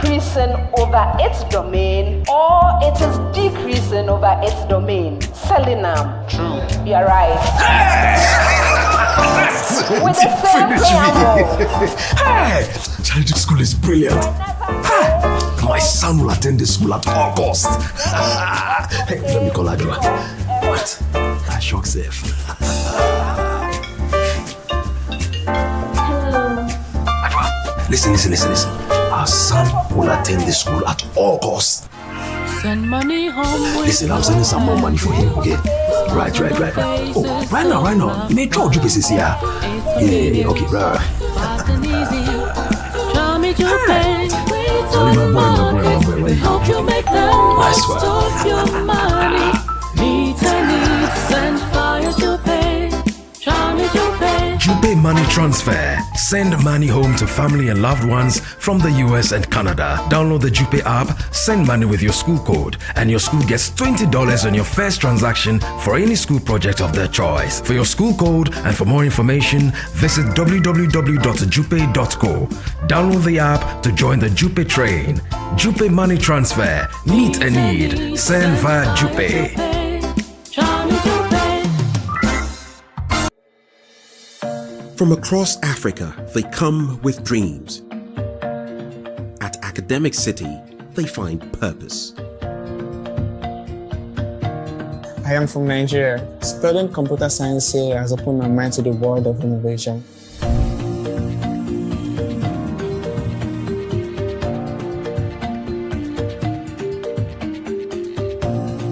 increasing over its domain or it is decreasing over its domain. Selenam. True. You're right. With the same preamble. Hey! Charlie, this school is brilliant. My son will attend this school at all costs. Hey, let me call Adwa. What? I shock safe. Adwa, listen. Our son will attend this school at all costs. Send money home. Listen, I'm sending some more money for him, okay? Right. Oh, right now. You may try to pieces here. Yeah, okay, right. Charlie, my boy. Help you make the Nice most one. of your money. Needs, send fire to pay. Charlie to pay. Jupe Money Transfer. Send money home to family and loved ones from the US and Canada. Download the Jupe app, send money with your school code, and your school gets $20 on your first transaction for any school project of their choice. For your school code and for more information, visit www.jupe.co. Download the app to join the Jupe train. Jupe Money Transfer. Meet a need. Send via Jupe. Charlie to pay. From across Africa, they come with dreams. At Academic City, they find purpose. I am from Nigeria. Studying computer science here has opened my mind to the world of innovation.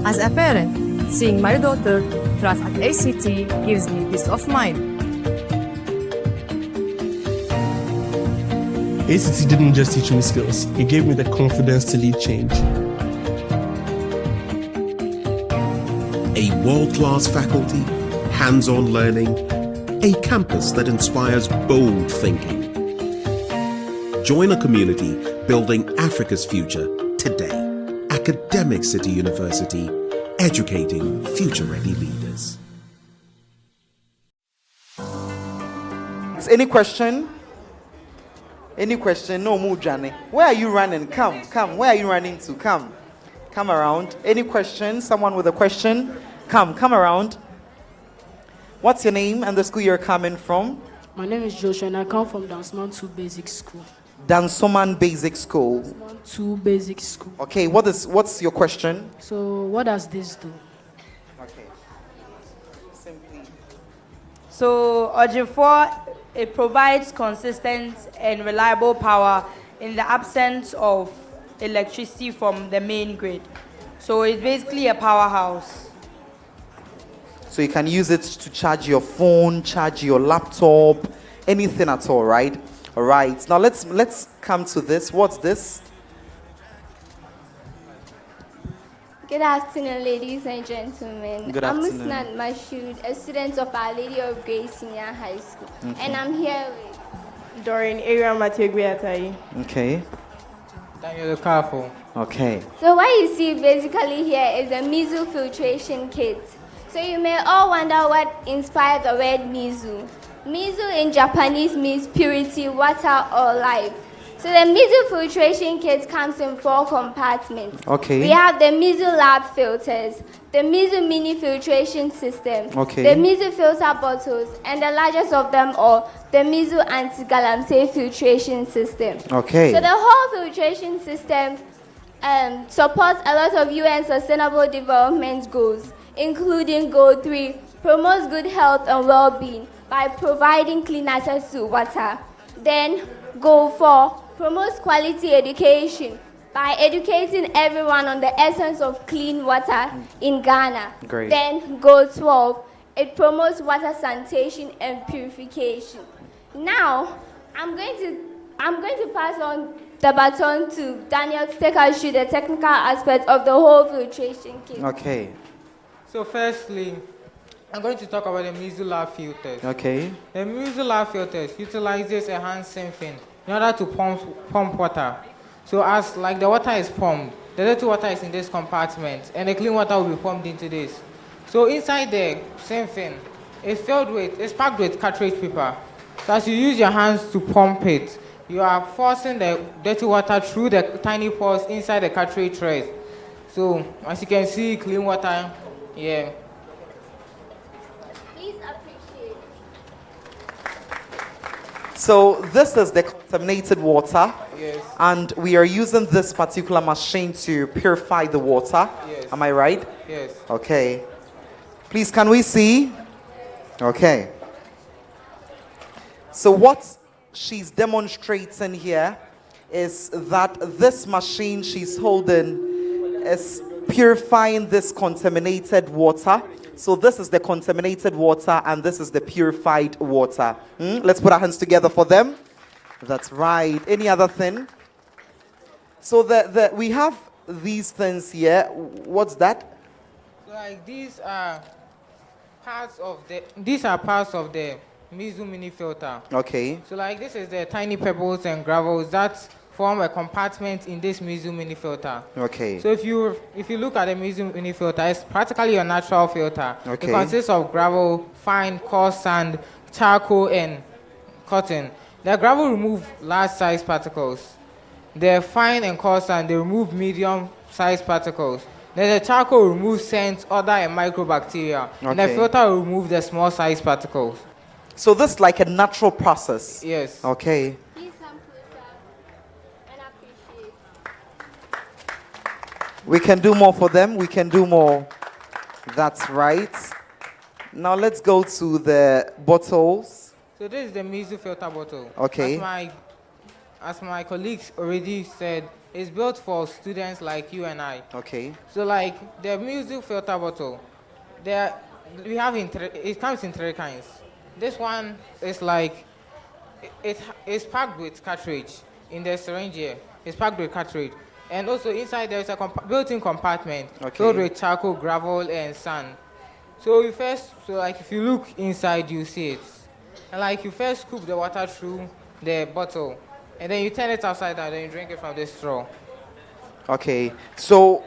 As a parent, seeing my daughter thrive at ACT gives me peace of mind. ACT didn't just teach me skills, it gave me the confidence to lead change. A world-class faculty, hands-on learning, a campus that inspires bold thinking. Join a community building Africa's future today. Academic City University, educating future-ready leaders. Any question? Any question? No, Mujane. Where are you running? Come. Where are you running to? Come around. Any question? Someone with a question? Come around. What's your name and the school you're coming from? My name is Joshua and I come from Dansoman 2 Basic School. Dansoman Basic School. 2 Basic School. Okay, what's your question? So what does this do? Okay. Simply. So OG4, it provides consistent and reliable power in the absence of electricity from the main grid. So it's basically a powerhouse. So you can use it to charge your phone, charge your laptop, anything at all, right? All right. Now let's come to this. What's this? Good afternoon, ladies and gentlemen. Good afternoon. I'm Musnat Mashud, a student of Our Lady of Grace Senior High School. Okay. And I'm here with During area Matthew. Okay. Daniel Careful. Okay. So what you see basically here is a measles filtration kit. So you may all wonder what inspired the word measles. Measles in Japanese means purity, water, or life. So the measles filtration kit comes in 4 compartments. Okay. We have the measles lab filters, the measles mini filtration system, Okay. the measles filter bottles, and the largest of them all, the measles anti-galamsey filtration system. Okay. So the whole filtration system supports a lot of UN Sustainable Development Goals, including Goal 3, promotes good health and well-being by providing clean access to water. Then Goal 4, promotes quality education by educating everyone on the essence of clean water in Ghana. Great. Then Goal 12, it promotes water sanitation and purification. Now, I'm going to pass on the baton to Daniel to take us through the technical aspect of the whole filtration kit. Okay. So firstly, I'm going to talk about the measles lab filters. Okay. The measles lab filters utilizes a hand siphoning in order to pump water. So as like the water is pumped, the dirty water is in this compartment and the clean water will be pumped into this. So inside the siphon, it's packed with cartridge paper. So as you use your hands to pump it, you are forcing the dirty water through the tiny pores inside the cartridge trays. So as you can see, clean water, yeah. Please appreciate. So this is the contaminated water. Yes. And we are using this particular machine to purify the water. Yes. Am I right? Yes. Okay. Please, can we see? Okay. So what she's demonstrating here is that this machine she's holding is purifying this contaminated water. So this is the contaminated water and this is the purified water. Let's put our hands together for them. That's right. Any other thing? So we have these things here. What's that? So like these are parts of the Mizu mini filter. Okay. So like this is the tiny pebbles and gravels that form a compartment in this Mizu mini filter. Okay. So if you look at the Mizu mini filter, it's practically a natural filter. Okay. It consists of gravel, fine, coarse sand, charcoal, and cotton. The gravel remove large size particles. The fine and coarse sand, they remove medium size particles. Then the charcoal removes scent, odor, and microbacteria. And the Okay. filter will remove the small size particles. So this is like a natural process. Yes. Okay. Please come closer and appreciate. We can do more for them. We can do more. That's right. Now let's go to the bottles. So this is the Mizu filter bottle. Okay. As my colleagues already said, it's built for students like you and I. Okay. So like the Mizu filter bottle, it comes in three kinds. This one is like, it's packed with cartridge in the syringe here. It's packed with cartridge. And also inside there's a built-in compartment filled with charcoal, gravel, and sand. So if you look inside, you see it. And like you first scoop the water through the bottle, and then you turn it upside down, then you drink it from the straw. Okay. So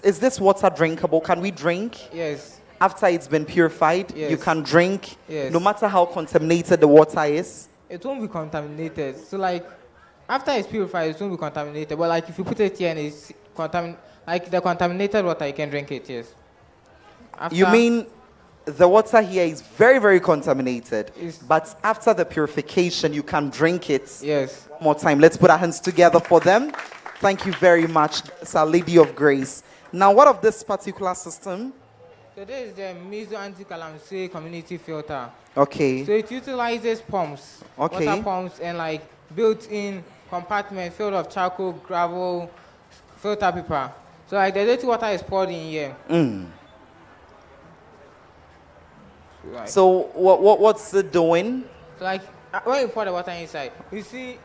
is this water drinkable? Can we drink? Yes. After it's been purified, Yes. you can drink, Yes. no matter how contaminated the water is. It won't be contaminated. So like after it's purified, it won't be contaminated. But like if you put it here and it's like the contaminated water, you can drink it. Yes. You mean the water here is very, very contaminated, It's- but after the purification, you can drink it. Yes. One more time. Let's put our hands together for them. Thank you very much. It's our Lady of Grace. Now, what of this particular system? So this is the Mizu Anti-Calamity Community Filter. Okay. So it utilizes pumps, Okay. water pumps, and like built-in compartment filled of charcoal, gravel, filter paper. So like the dirty water is poured in here. Right. So what's it doing? So like when you pour the water inside, you see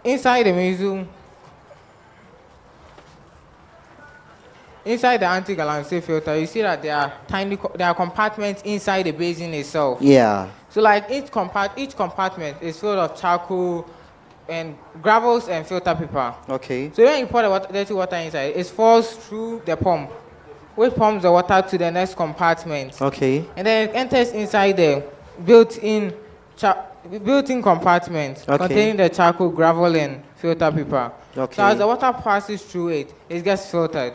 inside the Mizu, inside the anti-galamsey filter, you see that there are compartments inside the basin itself. Yeah. So like each compartment is filled of charcoal and gravels and filter paper. Okay. So when you pour the dirty water inside, it falls through the pump, which pumps the water to the next compartment. Okay. And then it enters inside the built-in compartment containing the charcoal, gravel, and filter paper. Okay. So as the water passes through it, it gets filtered.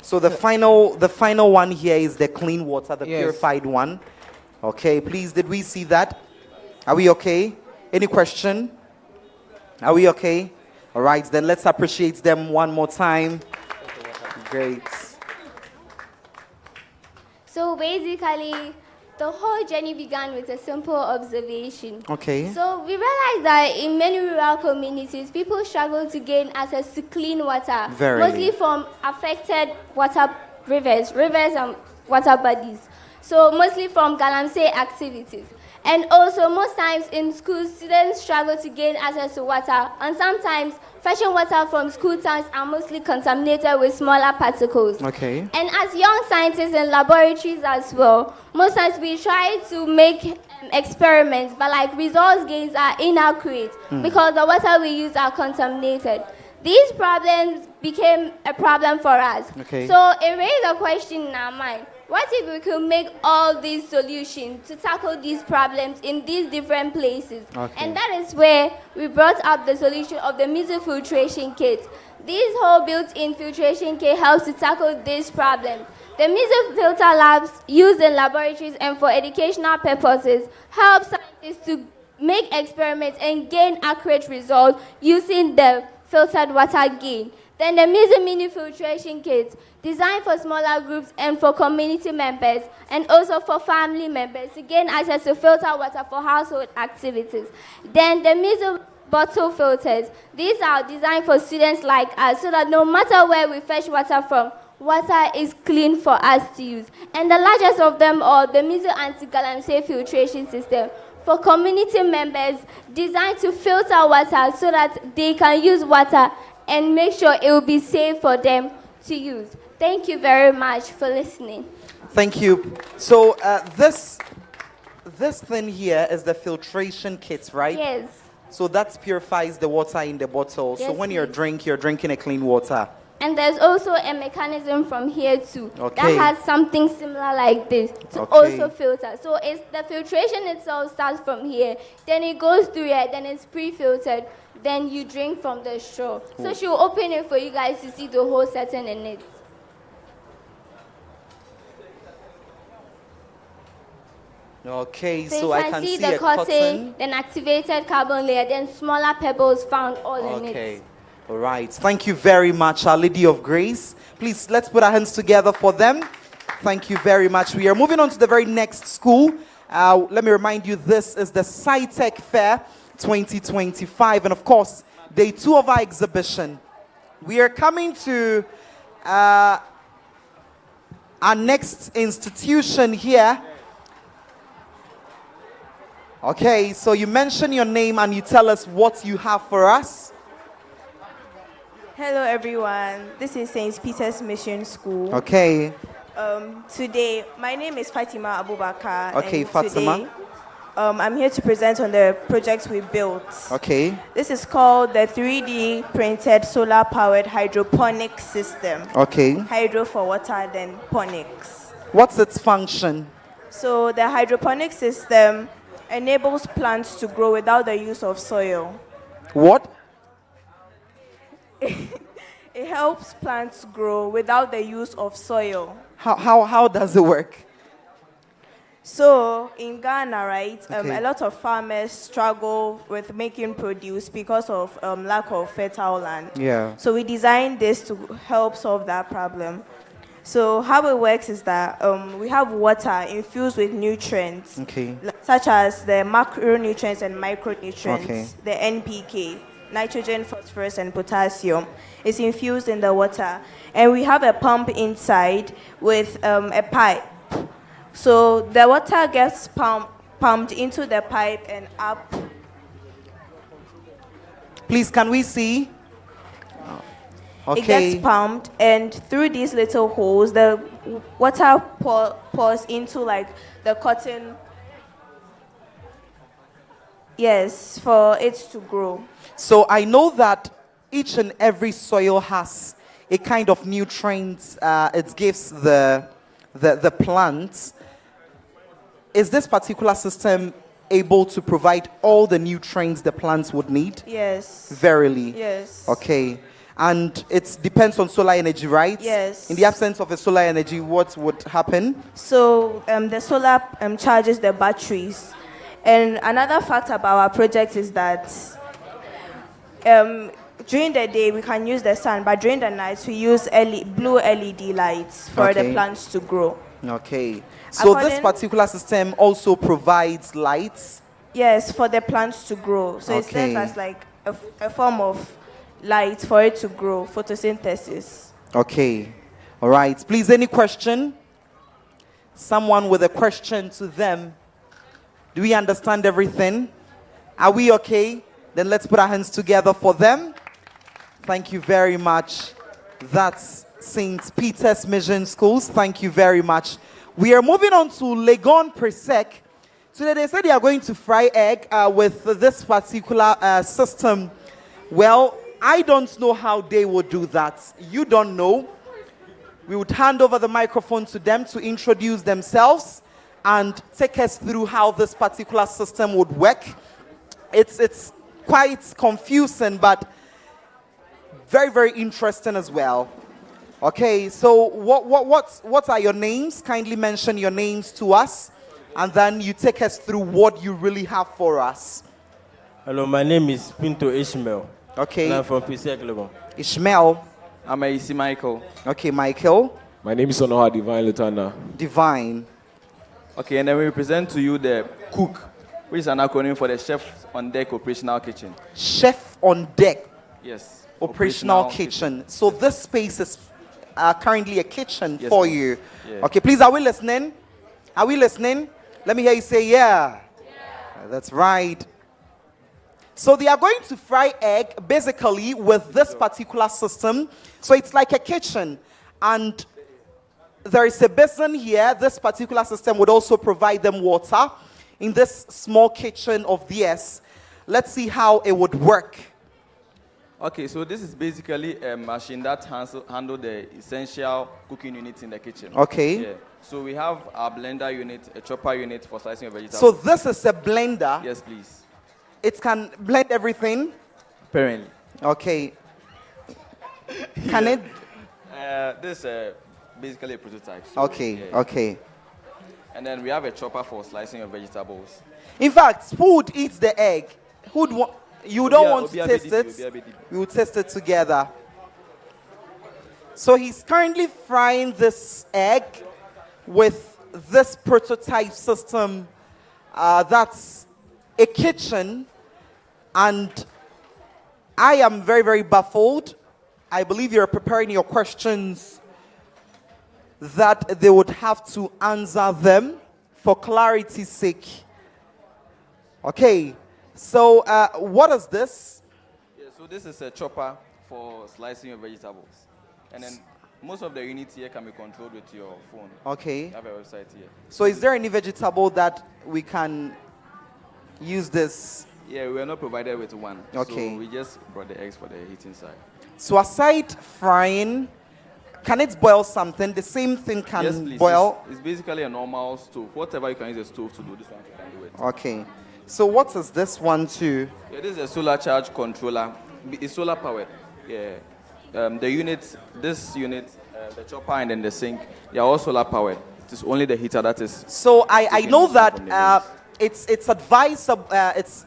So the final one here is the clean water, the Yes. purified one. Okay, please, did we see that? Are we okay? Any question? Are we okay? All right, then let's appreciate them one more time. Great. So basically, the whole journey began with a simple observation. Okay. So we realized that in many rural communities, people struggle to gain access to clean water, Very. mostly from affected rivers and water bodies. So mostly from galamsey activities. And also, most times in schools, students struggle to gain access to water, and sometimes fetching water from school tanks are mostly contaminated with smaller particles. Okay. And as young scientists in laboratories as well, most times we try to make experiments, but like results gains are inaccurate because the water we use are contaminated. These problems became a problem for us. Okay. So it raised a question in our mind. What if we could make all these solutions to tackle these problems in these different places? Okay. And that is where we brought up the solution of the measle filtration kit. This whole built-in filtration kit helps to tackle this problem. The measle filter labs used in laboratories and for educational purposes help scientists to make experiments and gain accurate results using the filtered water gain. Then the measle mini filtration kit, designed for smaller groups and for community members, and also for family members to gain access to filtered water for household activities. Then the measle bottle filters. These are designed for students like us so that no matter where we fetch water from, water is clean for us to use. And the largest of them are the measle anti-galamsey filtration system for community members, designed to filter water so that they can use water and make sure it will be safe for them to use. Thank you very much for listening. Thank you. So this thing here is the filtration kit, right? Yes. So that purifies the water in the bottle. So Yes, when you're please. drinking a clean water. And there's also a mechanism from here too Okay. that has something similar like this to Okay. also filter. So it's the filtration itself starts from here, then it goes through here, then it's pre-filtered, then you drink from the straw. So she'll open it for you guys to see the whole setting in it. Okay, So so you I can see see the a cotton, then activated carbon layer, then smaller pebbles found all in Okay. it. All right. Thank you very much, Our Lady of Grace. Please, let's put our hands together for them. Thank you very much. We are moving on to the very next school. Let me remind you, this is the Sci-Tech Fair 2025. And of course, day 2 of our exhibition. We are coming to our next institution here. Okay, so you mention your name and you tell us what you have for us. Hello everyone, this is St. Peter's Mission School. Okay. Today, my name is Fatima Abubakar. Okay, and Fatima. Today, I'm here to present on the project we built. Okay. This is called the 3D printed solar powered hydroponic system. Okay. Hydro for water, then ponics. What's its function? So the hydroponic system enables plants to grow without the use of soil. What? It helps plants grow without the use of soil. How does it work? So in Ghana, right, Okay. a lot of farmers struggle with making produce because of lack of fertile land. Yeah. So we designed this to help solve that problem. So how it works is that we have water infused with nutrients, Okay. such as the macronutrients and micronutrients, Okay. the NPK, nitrogen, phosphorus, and potassium. It's infused in the water. And we have a pump inside with a pipe. So the water gets pumped into the pipe and up. Please, can we see? It gets Okay. pumped, and through these little holes, the water pours into like the cotton. Yes, for it to grow. So I know that each and every soil has a kind of nutrients it gives the plants. Is this particular system able to provide all the nutrients the plants would need? Yes. Verily. Yes. Okay. And it depends on solar energy, right? Yes. In the absence of a solar energy, what would happen? So the solar charges the batteries. And another fact about our project is that during the day we can use the sun, but during the night we use blue LED lights for the Okay. plants to grow. Okay. So this According- particular system also provides lights? Yes, for the plants to grow. So it Okay. serves as like a form of light for it to grow, photosynthesis. Okay. All right. Please, any question? Someone with a question to them. Do we understand everything? Are we okay? Then let's put our hands together for them. Thank you very much. That's St. Peter's Mission Schools. Thank you very much. We are moving on to Legon Presec. Today they said they are going to fry egg with this particular system. Well, I don't know how they will do that. You don't know. we would hand over the microphone to them to introduce themselves and take us through how this particular system would work. It's quite confusing, but very, very interesting as well. Okay, so what are your names? Kindly mention your names to us, and then you take us through what you really have for us. Hello, my name is Pinto Ishmael. Okay. And I'm from PC Global. Ishmael. I'm AC Michael. Okay, Michael. My name is Onoha Divine Lutana. Divine. Okay, and then we present to you the cook, which is an acronym for the Chef on Deck Operational Kitchen. Chef on Deck. Yes. Operational kitchen. So this space is currently a kitchen Yes, for ma'am. you. Yeah. Okay, please, are we listening? Are we listening? Let me hear you say yeah. That's right. So they are going to fry egg basically with this particular system. So it's like a kitchen. And there is a basin here. This particular system would also provide them water in this small kitchen of theirs. Let's see how it would work. Okay, so this is basically a machine that handle the essential cooking units in the kitchen. Okay. Yeah. So we have our blender unit, a chopper unit for slicing of vegetables. So this is a blender. Yes, please. It can blend everything. Apparently. Okay. Can it? This is basically a prototype. So, Okay. yeah. Okay. And then we have a chopper for slicing of vegetables. In fact, who would eat the egg? Who'd want? You don't want to taste it. We will taste it together. So he's currently frying this egg with this prototype system. That's a kitchen, and I am very, very baffled. I believe you're preparing your questions that they would have to answer them for clarity's sake. Okay. So, what is this? Yeah, so this is a chopper for slicing of vegetables. And then most of the units here can be controlled with your phone. Okay. You have a website here. So is there any vegetable that we can use this? Yeah, we are not provided with one. Okay. So we just brought the eggs for the heating side. So aside frying, can it boil something? The same thing can Yes, please. boil? It's basically a normal stove. Whatever you can use a stove to do, this one you can do it. Okay. So what is this one too? Yeah, this is a solar charge controller. It's solar powered. Yeah. The unit, this unit, the chopper and then the sink, they are all solar powered. It is only the heater that is. So I know that it's advised.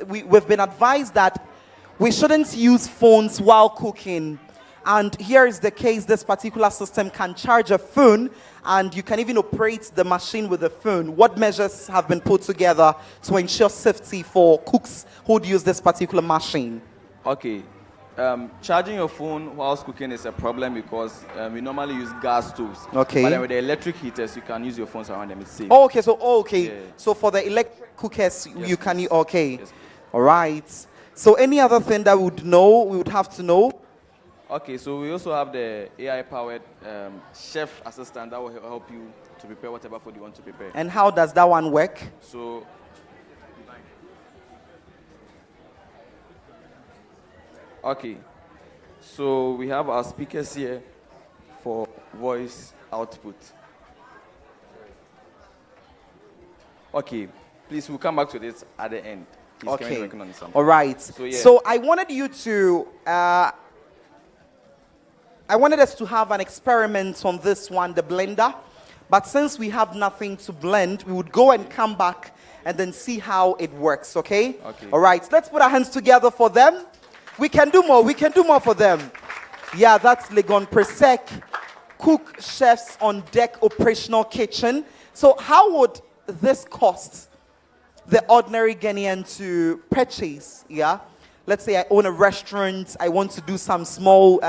We've been advised that we shouldn't use phones while cooking. And here is the case: this particular system can charge a phone, and you can even operate the machine with a phone. What measures have been put together to ensure safety for cooks who would use this particular machine? Okay. Charging your phone whilst cooking is a problem because we normally use gas stoves. Okay. But then with the electric heaters, you can use your phones around them. It's safe. Oh, okay. Okay. Yeah. So for the electric cookers, Yes, you can. please. Okay. Yes, All right. So any other thing that we would have to know? Okay, so we also have the AI-powered chef assistant that will help you to prepare whatever food you want to prepare. And how does that one work? So, okay, so we have our speakers here for voice output. Okay, please, we'll come back to this at the end. He's currently Okay. working on something. All right. So, yeah. So I wanted you to. I wanted us to have an experiment on this one, the blender. But since we have nothing to blend, we would go and come back and then see how it works, okay? Okay. All right, let's put our hands together for them. We can do more. We can do more for them. Yeah, that's Legon Presec, Cook Chefs on Deck Operational Kitchen. So how would this cost the ordinary Ghanaian to purchase? Yeah, let's say I own a restaurant. I want to do some small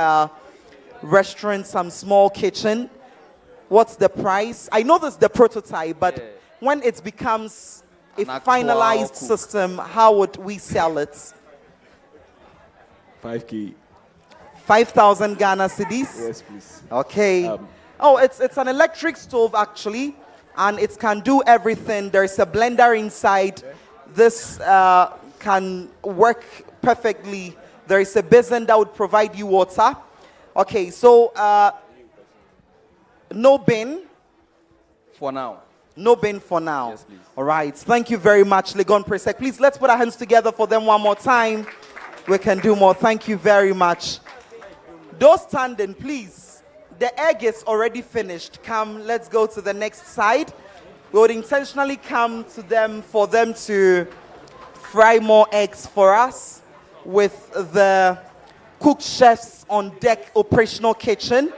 restaurant, some small kitchen. What's the price? I know this is the prototype, but when it becomes a finalized system, how would we sell it? 5K. 5,000 Ghana cedis? Yes, please. Okay. It's an electric stove actually, and it can do everything. There's a blender inside. This can work perfectly. There is a basin that would provide you water. Okay, so No bin? For now. No bin for now. Yes, please. All right. Thank you very much, Legon Presec. Please, let's put our hands together for them one more time. We can do more. Thank you very much. Those standing, please. The egg is already finished. Come, let's go to the next side. We would intentionally come to them for them to fry more eggs for us with the cook chefs on deck operational kitchen.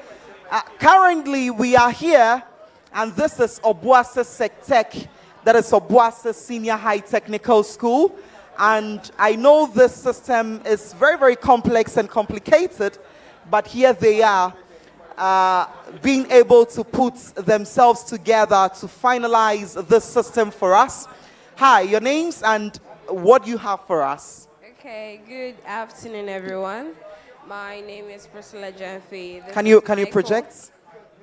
Currently, we are here, and this is Obuasi Sci-Tech, that is Obuasi Senior High Technical School. And I know this system is very, very complex and complicated, but here they are, being able to put themselves together to finalize this system for us. Hi, your names and what you have for us. Okay, good afternoon, everyone. My name is Priscilla Janfi. Can you project?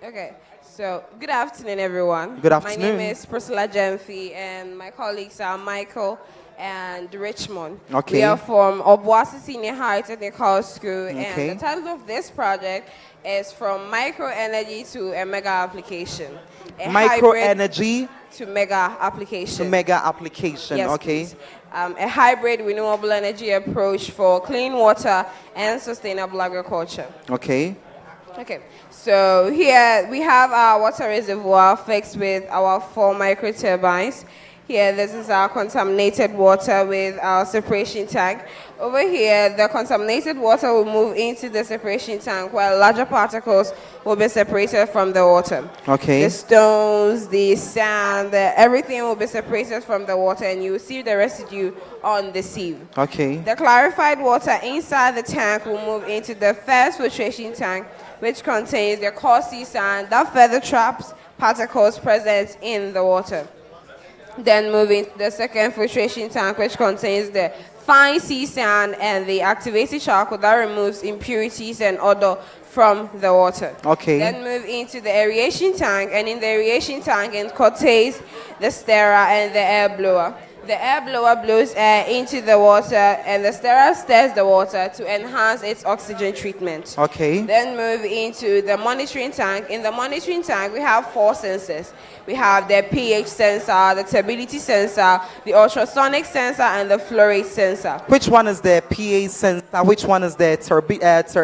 Okay, so good afternoon, everyone. Good afternoon. My name is Priscilla Janfi, and my colleagues are Michael and Richmond. Okay. We are from Obuasi Senior High Technical School, Okay. and the title of this project is From Micro Energy to a Mega Application. Micro energy to mega application. to mega application. Yes, Okay. please. A hybrid renewable energy approach for clean water and sustainable agriculture. Okay. Okay, so here we have our water reservoir fixed with our 4 micro turbines. Here, this is our contaminated water with our separation tank. Over here, the contaminated water will move into the separation tank while larger particles will be separated from the water. Okay. The stones, the sand, everything will be separated from the water, and you will see the residue on the sieve. Okay. The clarified water inside the tank will move into the first filtration tank, which contains the coarse sea sand that further traps particles present in the water. Then moving to the second filtration tank, which contains the fine sea sand and the activated charcoal that removes impurities and odor from the water. Okay. Then move into the aeration tank, and in the aeration tank it contains the stirrer and the air blower. The air blower blows air into the water, and the stirrer stirs the water to enhance its oxygen treatment. Okay. Then move into the monitoring tank. In the monitoring tank, we have 4 sensors. We have the pH sensor, the turbidity sensor, the ultrasonic sensor, and the flow rate sensor. Which one is the PA sensor? Which one is the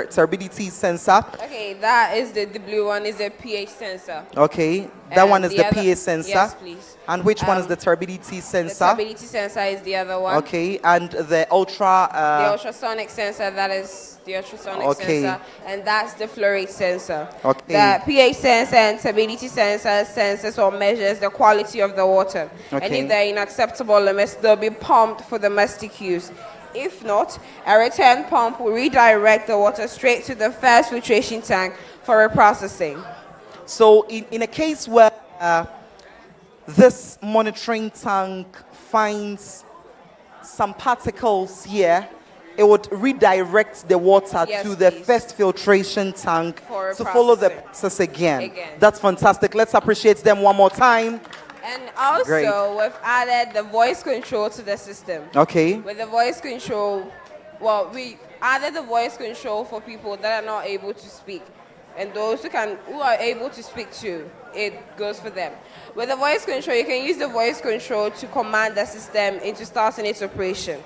turbidity sensor? Okay, that is the blue one is the pH sensor. Okay. That And one is the other- PA sensor. Yes, please. And which one is the turbidity sensor? The turbidity sensor is the other one. Okay. And the ultra. The ultrasonic sensor, that is the ultrasonic Okay. sensor, and that's the flow rate sensor. Okay. The pH sensor and turbidity sensor senses or measures the quality of the water. And Okay. if they're in acceptable limits, they'll be pumped for domestic use. If not, a return pump will redirect the water straight to the first filtration tank for reprocessing. So in a case where this monitoring tank finds some particles here, it would redirect the water Yes, to the please. first filtration tank For to follow the processing. process again. Again. That's fantastic. Let's appreciate them one more time. And also, Great. we've added the voice control to the system. Okay. With the voice control, well, we added the voice control for people that are not able to speak. And those who are able to speak too, it goes for them. With the voice control, you can use the voice control to command the system into starting its operation.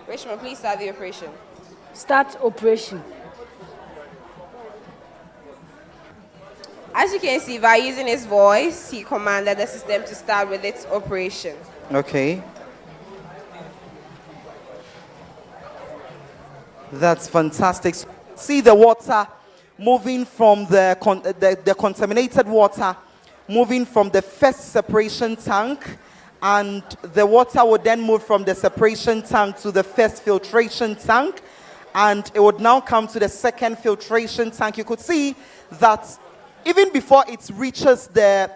Richmond, please start the operation. Start operation. As you can see, by using his voice, he commanded the system to start with its operation. Okay. That's fantastic. See the water moving from the contaminated water, moving from the first separation tank, and the water would then move from the separation tank to the first filtration tank, and it would now come to the second filtration tank. You could see that even before it reaches the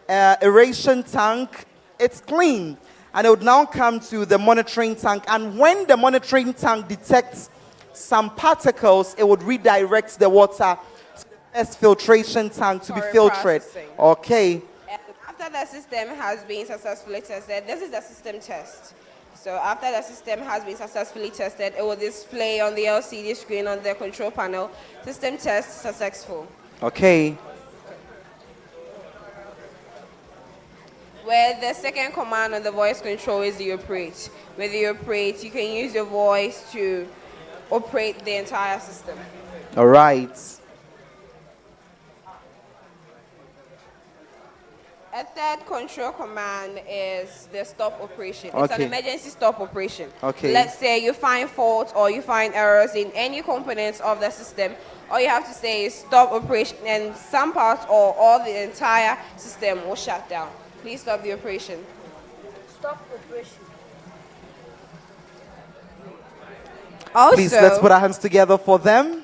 aeration tank, it's clean, and it would now come to the monitoring tank. And when the monitoring tank detects some particles, it would redirect the water to the first filtration tank to be For filtered. reprocessing. Okay. And after the system has been successfully tested, this is the system test. So after the system has been successfully tested, it will display on the LCD screen on the control panel, system test successful. Okay. where the second command on the voice control is the operate. With the operate, you can use your voice to operate the entire system. All right. A third control command is the stop operation. It's an Okay. emergency stop operation. Okay. Let's say you find faults or you find errors in any components of the system. All you have to say is stop operation, and some parts or all the entire system will shut down. Please stop the operation. Stop operation. Also, Please, let's put our hands together for them.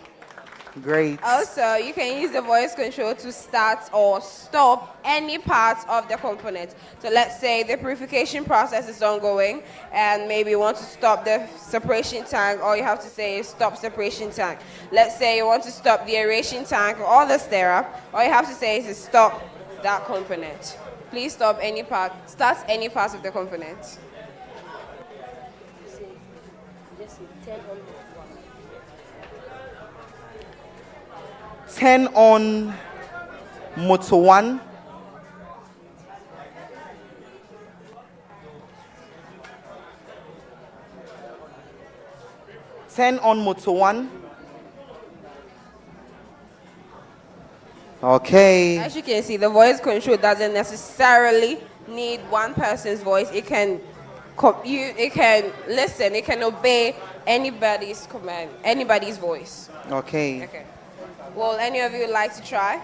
Great. Also, you can use the voice control to start or stop any part of the component. So let's say the purification process is ongoing and maybe you want to stop the separation tank. All you have to say is stop separation tank. Let's say you want to stop the aeration tank or the stirrer. All you have to say is stop that component. Please stop any part, start any part of the component. Just 10 on 10 on motor 1. Ten on motor 1. Okay. As you can see, the voice control doesn't necessarily need one person's voice. It can it can listen, it can obey anybody's command, anybody's voice. Okay. Okay. Will any of you like to try?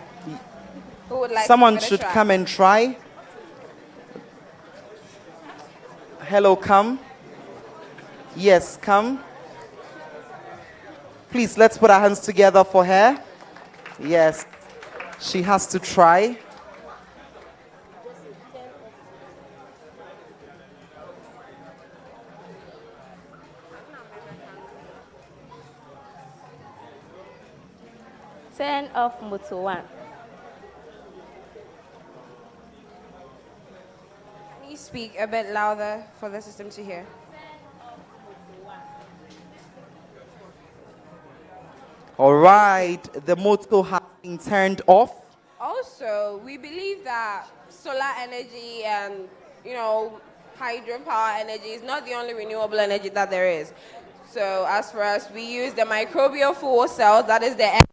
Who would like Someone to give it a should try? come and try. Hello, come. Yes, come. Please, let's put our hands together for her. Yes, she has to try. Turn off motor 1. Can you speak a bit louder for the system to hear? All right, the motor has been turned off. Also, we believe that solar energy and, hydropower energy is not the only renewable energy that there is. So as for us, we use the microbial fuel cells, that is the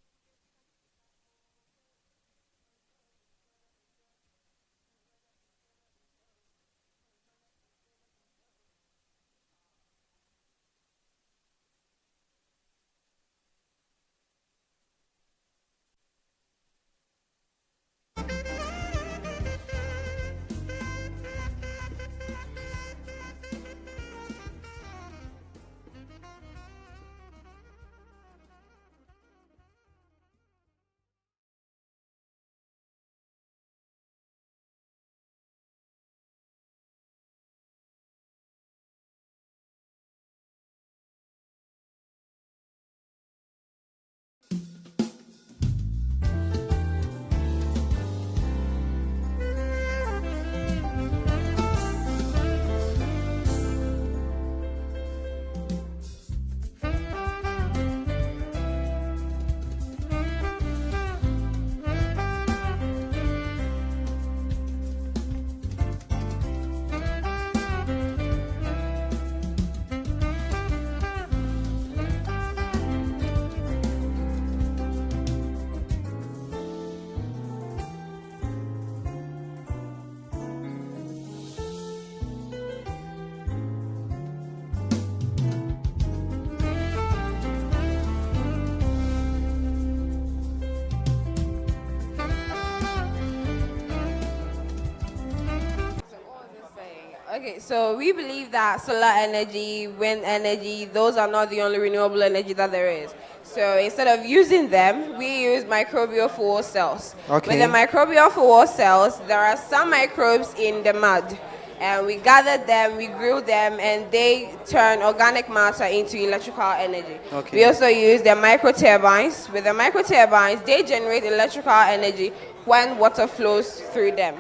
Okay, so we believe that solar energy, wind energy, those are not the only renewable energy that there is. So instead of using them, we use microbial fuel cells. Okay. With the microbial fuel cells, there are some microbes in the mud. And we gather them, we grill them, and they turn organic matter into electrical energy. Okay. We also use the microturbines. With the microturbines, they generate electrical energy when water flows through them.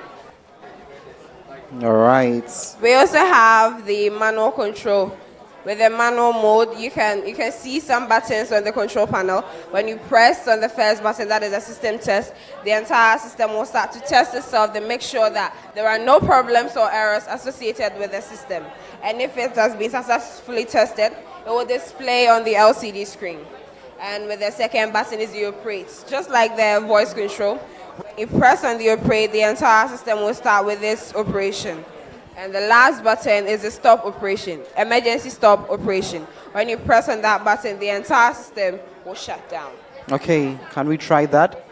All right. We also have the manual control With the manual mode, you can see some buttons on the control panel. When you press on the first button, that is a system test, the entire system will start to test itself to make sure that there are no problems or errors associated with the system. And if it has been successfully tested, it will display on the LCD screen. And with the second button is the operate. Just like the voice control, when you press on the operate, the entire system will start with this operation. And the last button is the stop operation, emergency stop operation. When you press on that button, the entire system will shut down. Okay, can we try that?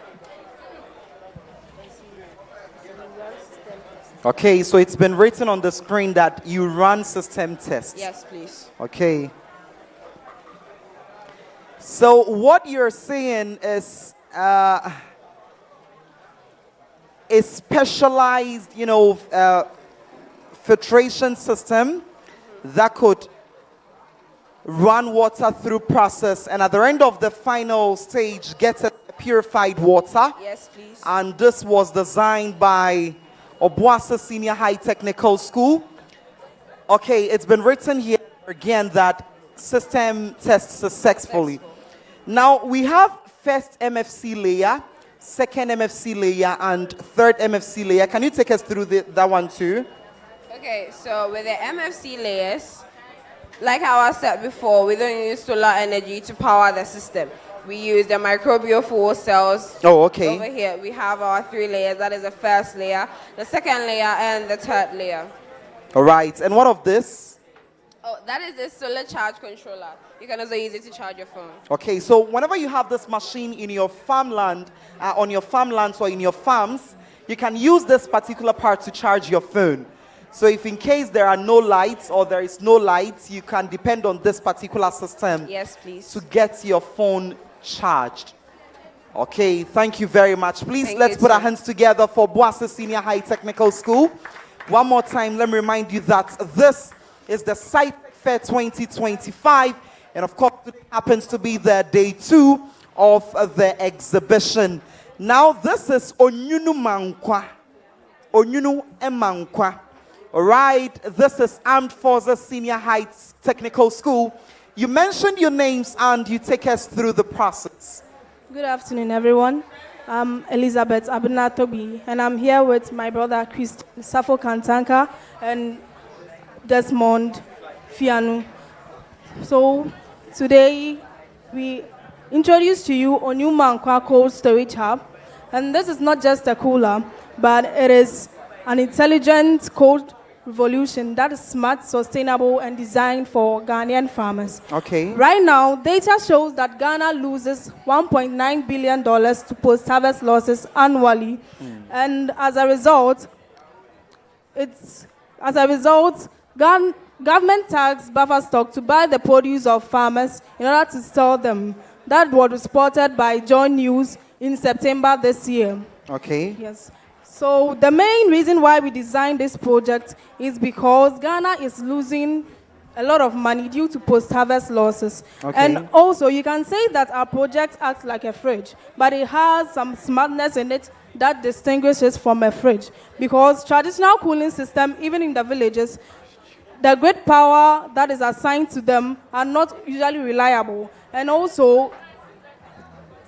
Okay, so it's been written on the screen that you run system tests. Yes, please. Okay. So what you're saying is a specialized, filtration system that could run water through process, and at the end of the final stage, get a purified water. Yes, please. And this was designed by Obuasi Senior High Technical School. Okay, it's been written here again that system tests successfully. Now we have first MFC layer, second MFC layer, and third MFC layer. Can you take us through that one too? Okay, so with the MFC layers, like I said before, we don't use solar energy to power the system. We use the microbial fuel cells. Oh, okay. Over here, we have our 3 layers. That is the first layer, the second layer, and the third layer. All right, and what of this? Oh, that is the solar charge controller. You can also use it to charge your phone. Okay, so whenever you have this machine in your farmland, on your farmlands or in your farms, you can use this particular part to charge your phone. So if in case there are no lights or there is no lights, you can depend on this particular system. Yes, please. To get your phone charged. Okay, thank you very much. Please, let's put our hands together for Obuasi Senior High Technical School. One more time, let me remind you that this is the Sci-Tech Fair 2025. And of course, it happens to be the day 2 of the exhibition. Now, this is Onyunu Mankwa. Onyunu Emankwa. All right, this is Armed Forces Senior High Technical School. You mentioned your names and you take us through the process. Good afternoon, everyone. I'm Elizabeth Abinatobi, and I'm here with my brother Chris Safo Kantanka and Desmond Fianu. So today we introduce to you Onyumankwa Cold Storage Hub, and this is not just a cooler, but it is an intelligent cold revolution that is smart, sustainable, and designed for Ghanaian farmers. Okay. Right now, data shows that Ghana loses $1.9 billion to post-harvest losses annually, and as a result, government tax buffer stock to buy the produce of farmers in order to sell them. That was reported by John News in September this year. Okay. Yes. So the main reason why we designed this project is because Ghana is losing a lot of money due to post-harvest losses. Okay. And also, you can say that our project acts like a fridge, but it has some smartness in it that distinguishes from a fridge. Because traditional cooling system, even in the villages, the grid power that is assigned to them are not usually reliable. And also,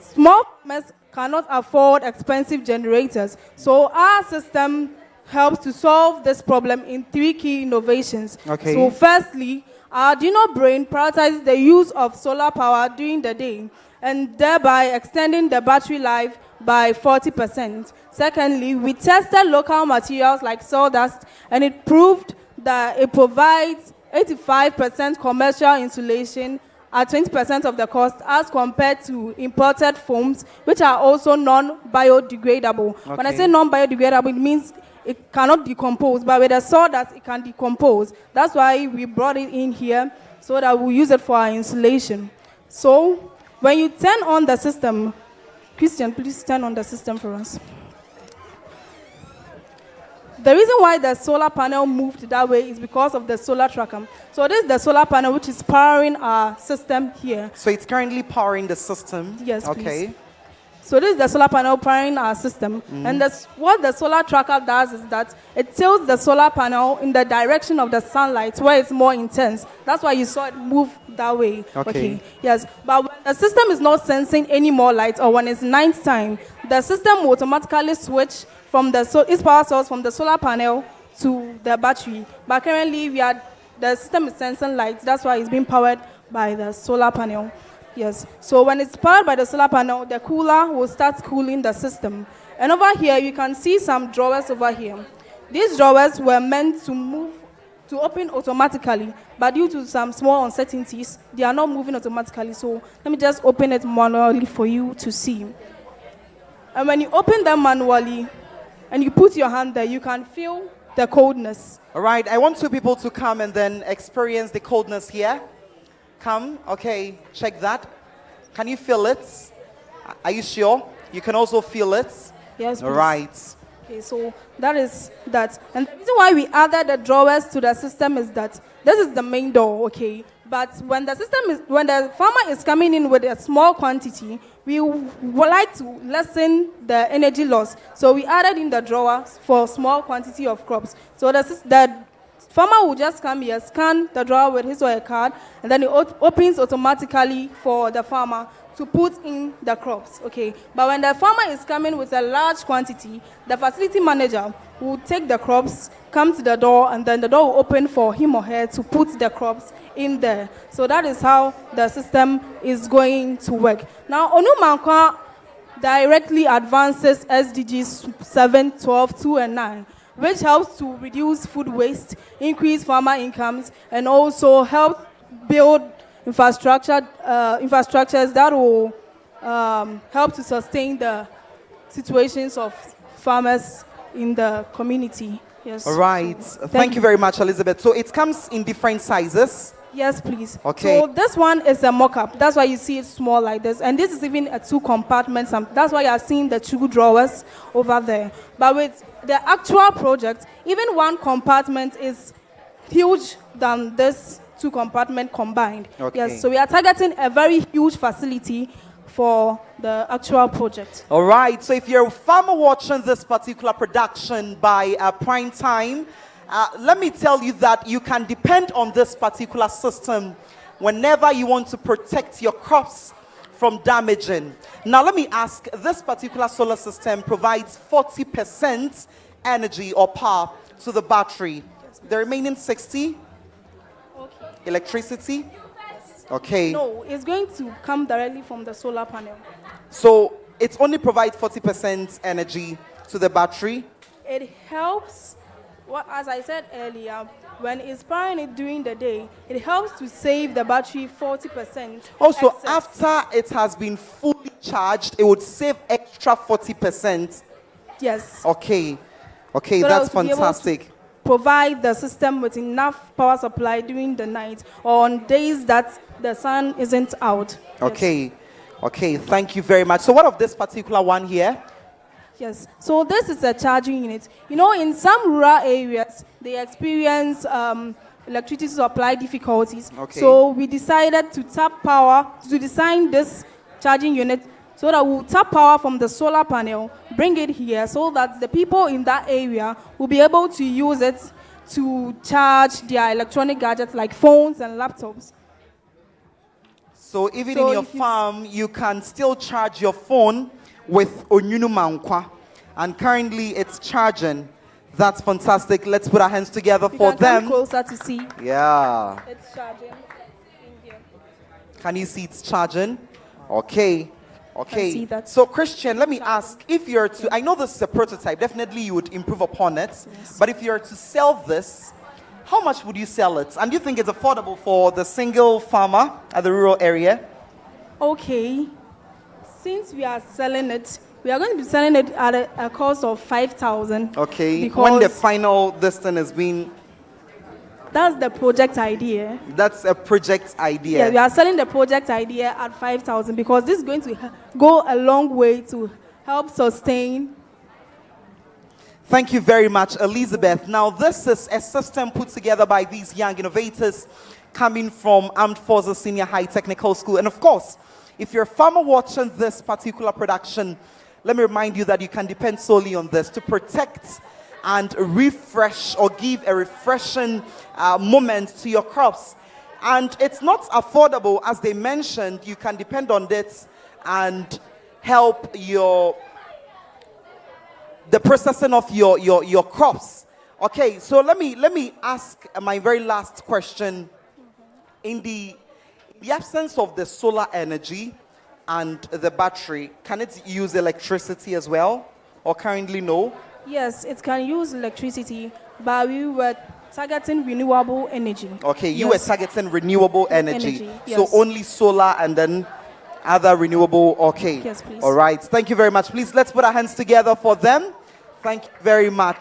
small farmers cannot afford expensive generators. So our system helps to solve this problem in 3 key innovations. Okay. So firstly, our Arduino brain prioritizes the use of solar power during the day and thereby extending the battery life by 40%. Secondly, we tested local materials like sawdust, and it proved that it provides 85% commercial insulation at 20% of the cost as compared to imported foams, which are also non-biodegradable. Okay. When I say non-biodegradable, it means it cannot decompose, but with the sawdust, it can decompose. That's why we brought it in here, so that we'll use it for our insulation. So, when you turn on the system, Christian, please turn on the system for us. The reason why the solar panel moved that way is because of the solar tracker. So this is the solar panel which is powering our system here. So it's currently powering the system? Yes, okay. please. So this is the solar panel powering our system. And what the solar tracker does is that it tilts the solar panel in the direction of the sunlight where it's more intense. That's why you saw it move that way. Okay. Yes. But when the system is not sensing any more light, or when it's night time, the system will automatically switch from its power source from the solar panel to the battery. But currently the system is sensing light. That's why it's being powered by the solar panel. Yes. So when it's powered by the solar panel, the cooler will start cooling the system. And over here, you can see some drawers over here. These drawers were meant to open automatically, but due to some small uncertainties, they are not moving automatically. So let me just open it manually for you to see. And when you open them manually and you put your hand there, you can feel the coldness. All right, I want 2 people to come and then experience the coldness here. Come, okay, check that. Can you feel it? Are you sure? You can also feel it? Yes, please. All right. Okay, so that is that. And the reason why we added the drawers to the system is that this is the main door, okay? But when the farmer is coming in with a small quantity, we would like to lessen the energy loss. So we added in the drawers for small quantity of crops. So the farmer will just come here, scan the drawer with his or her card, and then it opens automatically for the farmer to put in the crops, okay? But when the farmer is coming with a large quantity, the facility manager will take the crops, come to the door, and then the door will open for him or her to put the crops in there. So that is how the system is going to work. Now, Onumankwa directly advances SDGs 7, 12, 2, and 9, which helps to reduce food waste, increase farmer incomes, and also help build infrastructures that will help to sustain the situations of farmers in the community. Yes. All right. Thank you very much, Elizabeth. So it comes in different sizes. Yes, please. Okay. So this one is a mock-up. That's why you see it small like this. And this is even a 2 compartments. That's why you are seeing the 2 drawers over there. But with the actual project, even 1 compartment is huge than this 2 compartment combined. Okay. Yes. So we are targeting a very huge facility for the actual project. All right. So if you're a farmer watching this particular production by Primetime, let me tell you that you can depend on this particular system whenever you want to protect your crops from damaging. Now, let me ask, this particular solar system provides 40% energy or power to the battery. The remaining 60, electricity? Okay. No, it's going to come directly from the solar panel. So it only provides 40% energy to the battery? It helps. Well, as I said earlier, when it's powering it during the day, it helps to save the battery 40%. Also, excess. after it has been fully charged, it would save extra 40%. Yes. Okay. Okay, So that's that will be able to fantastic. provide the system with enough power supply during the night or on days that the sun isn't out. Okay. Okay, thank you very much. So what of this particular one here? Yes. So this is a charging unit. You know, in some rural areas, they experience electricity supply difficulties. Okay. So we decided to tap power, to design this charging unit so that we'll tap power from the solar panel, bring it here so that the people in that area will be able to use it to charge their electronic gadgets like phones and laptops. So even in your farm, you can still charge your phone with Onyunu Mankwa. And currently it's charging. That's fantastic. Let's put our hands together for them. Come closer to see. Yeah. It's charging in here. Can you see it's charging? Okay. Okay. see that. So Christian, let me ask, if you're to, I know this is a prototype, definitely you would improve upon it. Yes. But if you're to sell this, how much would you sell it? And do you think it's affordable for the single farmer at the rural area? Okay. Since we are selling it, we are going to be selling it at a cost of 5,000. Okay. Because When the final this thing has been... That's the project idea. That's a project idea. Yeah, we are selling the project idea at 5,000 because this is going to go a long way to help sustain. Thank you very much, Elizabeth. Now, this is a system put together by these young innovators coming from Armed Forces Senior High Technical School. And of course, If you're a farmer watching this particular production, let me remind you that you can depend solely on this to protect and refresh or give a refreshing moment to your crops. And it's not affordable, as they mentioned. You can depend on this and help the processing of your crops. Okay, so let me ask my very last question. In the absence of the solar energy and the battery, can it use electricity as well, or currently no? Yes, it can use electricity, but we were targeting renewable energy. Okay, you were targeting renewable energy. Yes. So only solar and then other renewable. Okay. Yes, please. All right. Thank you very much. Please, let's put our hands together for them. Thank you very much.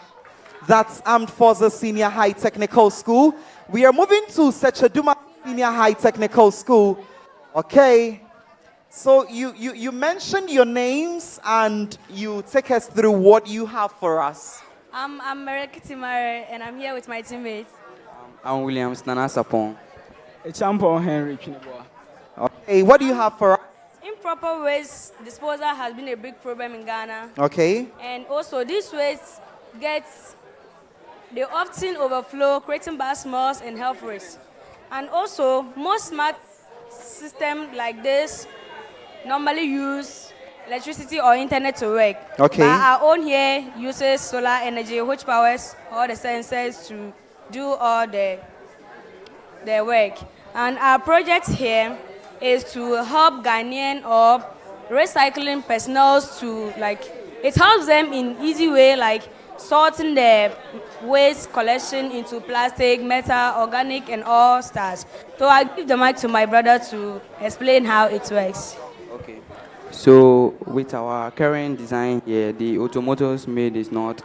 That's Armed Forces Senior High Technical School. We are moving to Secheduma Senior High Technical School. Okay. So you mentioned your names and you take us through what you have for us. I'm Merek Timare and I'm here with my teammates. I'm Williams Nana Sapon. Champion Henry Chineboa. Okay, what do you have for us? Improper waste disposal has been a big problem in Ghana. Okay. And also these waste they often overflow, creating bad smells and health risks. And also, most smart systems like this normally use electricity or internet to work. Okay. But our own here uses solar energy, which powers all the sensors to do all the work. And our project here is to help Ghanaian or recycling personnel to it helps them in easy way, like sorting the waste collection into plastic, metal, organic, and all stars. So I give the mic to my brother to explain how it works. Okay. So with our current design here, the automotors made is not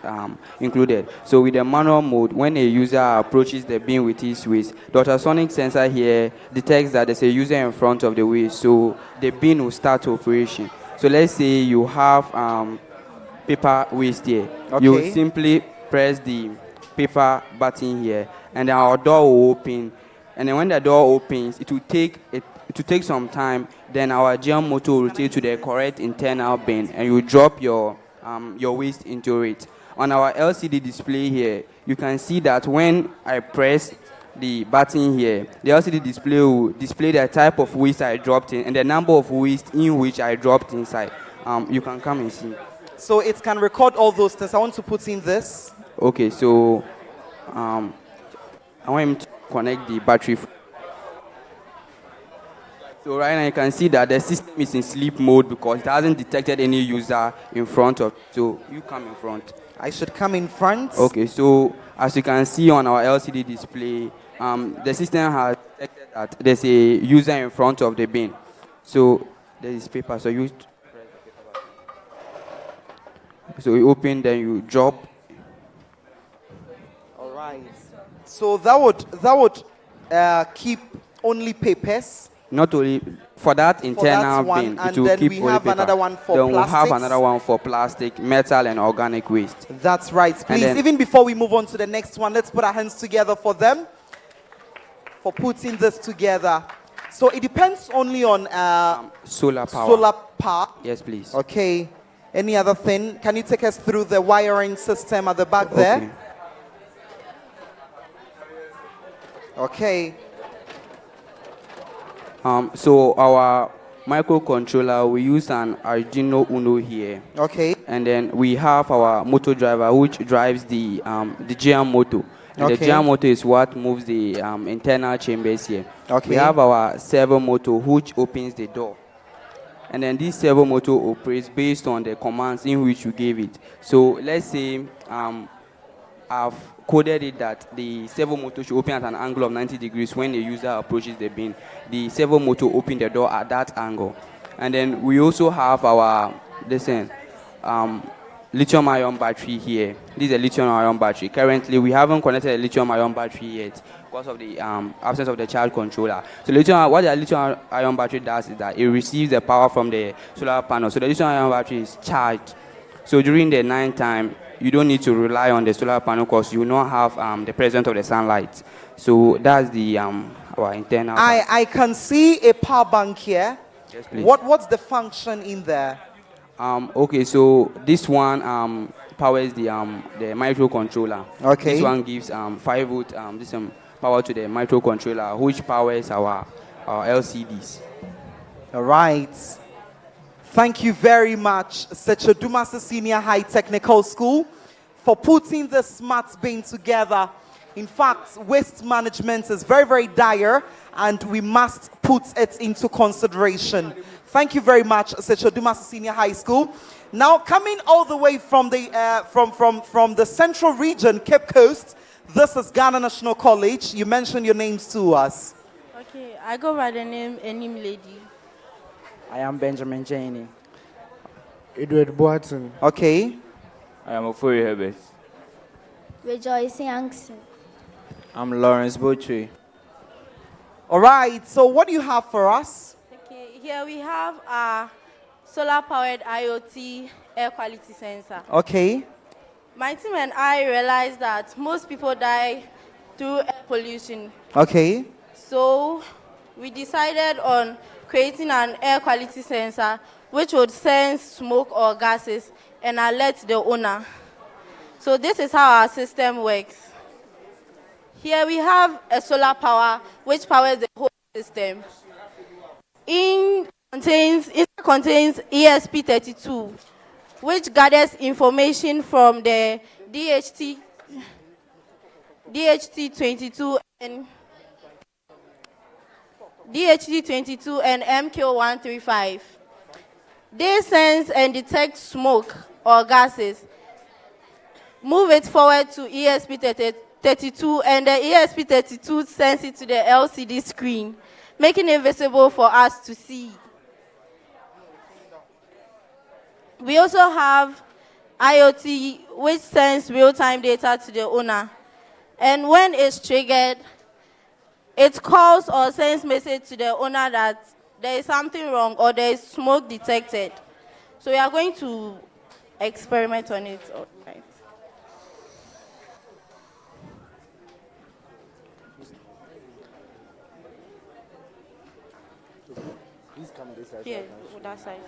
included. So with the manual mode, when a user approaches the bin with his waste, the ultrasonic sensor here detects that there's a user in front of the waste, so the bin will start operation. So let's say you have paper waste here. Okay. You simply press the paper button here, and then our door will open. And then when the door opens, it will take some time. Then our GM motor will rotate to the correct internal bin, and you drop your waste into it. On our LCD display here, you can see that when I press the button here, the LCD display will display the type of waste I dropped in and the number of waste in which I dropped inside. You can come and see. So it can record all those things. I want to put in this. Okay, so I want him to connect the battery. So right now you can see that the system is in sleep mode because it hasn't detected any user in front of. So you come in front. I should come in front. Okay, so as you can see on our LCD display, the system has detected that there's a user in front of the bin. So there is paper. So you press the paper button. So you open, then you drop. All right. So that would keep only papers. Not only for that internal bin, it will keep only paper. Another one for then plastics. We'll have another one for plastic, metal, and organic waste. That's right. Please, even before we move on to the next one, let's put our hands together for them for putting this together. So it depends only on solar power. Solar power. Yes, please. Okay. Any other thing? Can you take us through the wiring system at the back there? Okay. So our microcontroller, we use an Arduino Uno here. Okay. And then we have our motor driver, which drives the GM motor. And Okay. the GM motor is what moves the internal chambers here. Okay. We have our servo motor, which opens the door. And then this servo motor operates based on the commands in which you gave it. So let's say I've coded it that the servo motor should open at an angle of 90 degrees when the user approaches the bin. The servo motor opens the door at that angle. And then we also have our lithium-ion battery here. This is a lithium-ion battery. Currently, we haven't connected a lithium-ion battery yet because of the absence of the charge controller. So what the lithium-ion battery does is that it receives the power from the solar panel. So the lithium-ion battery is charged. So during the night time, you don't need to rely on the solar panel because you will not have the presence of the sunlight. So that's the our internal. I can see a power bank here. Yes, please. What's the function in there? Okay, so this one powers the microcontroller. Okay. This one gives 5 volt power to the microcontroller, which powers our LCDs. All right. Thank you very much, Sechodumasi Senior High Technical School, for putting the smart bin together. In fact, waste management is very, very dire, and we must put it into consideration. Thank you very much, Sechodumasi Senior High School. Now, coming all the way from the from the central region, Cape Coast, this is Ghana National College. You mentioned your names to us. Okay, I go by the name Enim Lady. I am Benjamin Janey. Edward Boateng. Okay. I am Ofori Herbert. Rejoice Youngson. I'm Lawrence Botry. All right, so what do you have for us? Okay, here we have a solar-powered IoT air quality sensor. Okay. My team and I realized that most people die through air pollution. Okay. So we decided on creating an air quality sensor which would sense smoke or gases and alert the owner. So this is how our system works. Here we have a solar power which powers the whole system. It contains ESP32, which gathers information from the DHT22 and MQ135. They sense and detect smoke or gases. Move it forward to ESP32, and the ESP32 sends it to the LCD screen, making it visible for us to see. We also have IoT, which sends real-time data to the owner. And when it's triggered, it calls or sends message to the owner that there is something wrong or there is smoke detected. So we are going to experiment on it. All right. Please come this side. Here, that side.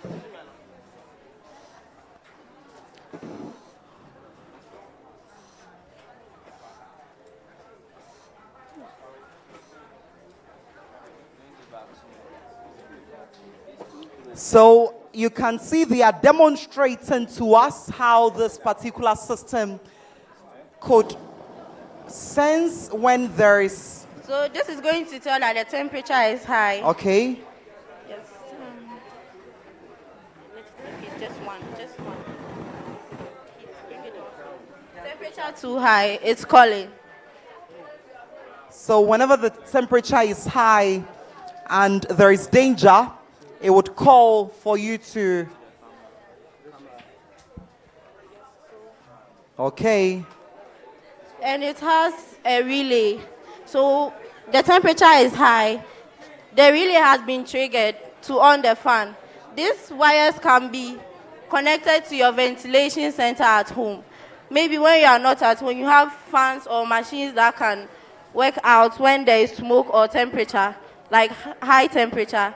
So you can see they are demonstrating to us how this particular system could sense when there is... So this is going to tell that the temperature is high. Okay. Yes. It's just one. Bring it up. Temperature too high, it's calling. So whenever the temperature is high and there is danger, it would call for you to... Okay. And it has a relay. So the temperature is high. The relay has been triggered to on the fan. These wires can be connected to your ventilation center at home. Maybe when you are not at home, you have fans or machines that can work out when there is smoke or temperature, like high temperature.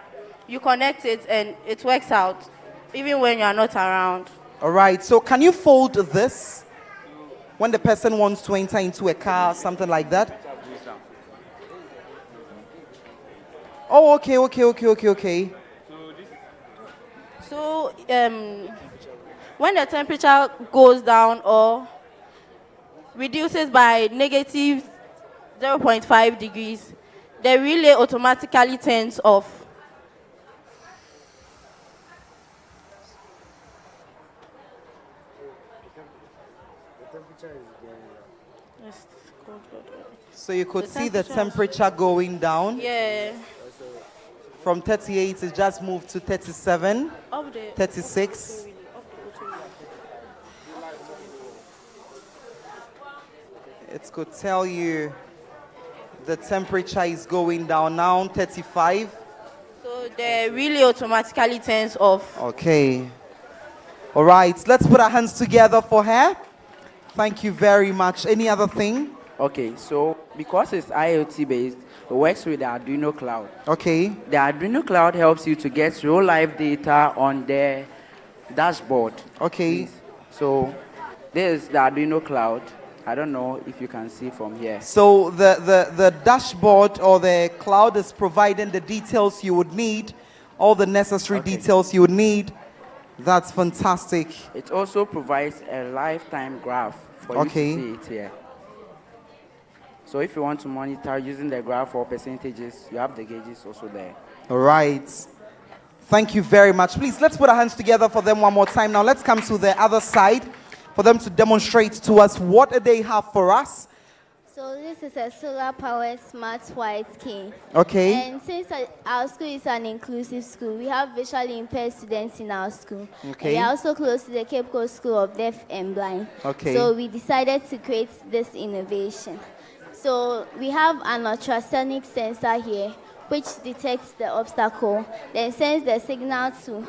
You connect it and it works out, even when you are not around. All right, so can you fold this when the person wants to enter into a car, something like that? Oh, okay. So when the temperature goes down or reduces by negative 0.5 degrees, the relay automatically turns off. So you could see the temperature going down. Yeah. From 38, it just moved to 37, Of the 36. It could tell you the temperature is going down now, 35. So the relay automatically turns off. Okay. All right, let's put our hands together for her. Thank you very much. Any other thing? Okay, so because it's IoT based, It works with the Arduino cloud. Okay. The Arduino cloud helps you to get real life data on the dashboard. Okay. Please. So this is the Arduino cloud. I don't know if you can see from here. So the dashboard or the cloud is providing the details you would need, all the necessary details you would need. That's fantastic. It also provides a lifetime graph for you to see it here. So if you want to monitor using the graph or percentages, you have the gauges also there. All right. Thank you very much. Please, let's put our hands together for them one more time. Now, let's come to the other side for them to demonstrate to us what they have for us. So this is a solar-powered smart white cane. Okay. And since our school is an inclusive school, we have visually impaired students in our school. Okay. And we are also close to the Cape Coast School of Deaf and Blind. Okay. So we decided to create this innovation. So we have an ultrasonic sensor here, which detects the obstacle, then sends the signal to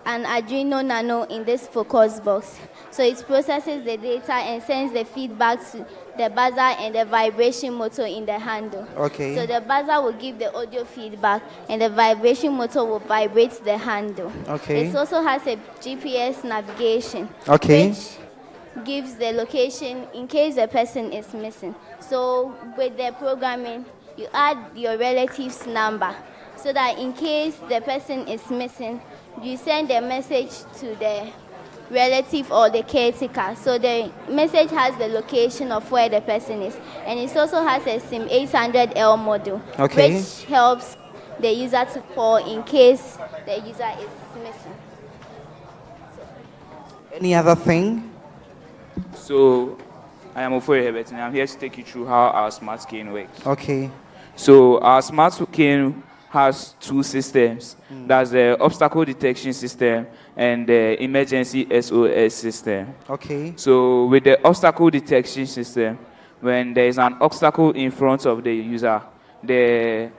an Arduino Nano in this focus box. So it processes the data and sends the feedback to the buzzer and the vibration motor in the handle. Okay. So the buzzer will give the audio feedback and the vibration motor will vibrate the handle. Okay. It also has a GPS navigation. Okay. Which gives the location in case the person is missing. So with the programming, you add your relative's number so that in case the person is missing, you send a message to the relative or the caretaker. So the message has the location of where the person is. And it also has a SIM 800L model, which helps the user to call in case the user is missing. Any other thing? So, I am Ofori Herbert, and I'm here to take you through how our smart cane works. Okay. So, our smart cane has two systems. That's the obstacle detection system and the emergency SOS system. Okay. So, with the obstacle detection system, when there is an obstacle in front of the user, the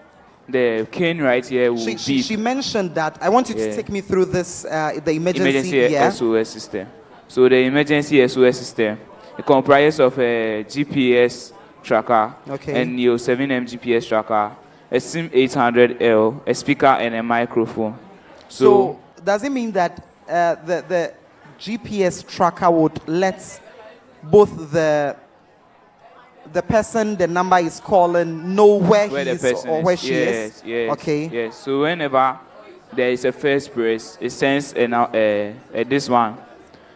cane right here will beep. She mentioned that. I want you to take me through this, the emergency SOS system. So the emergency SOS system, it comprises of a GPS tracker, and your 7M GPS tracker, a SIM 800L, a speaker, and a microphone. So does it mean that the GPS tracker would let both the person the number is calling know where he is or where she is? Yes. Okay. Yes. So whenever there is a first press, it sends this one.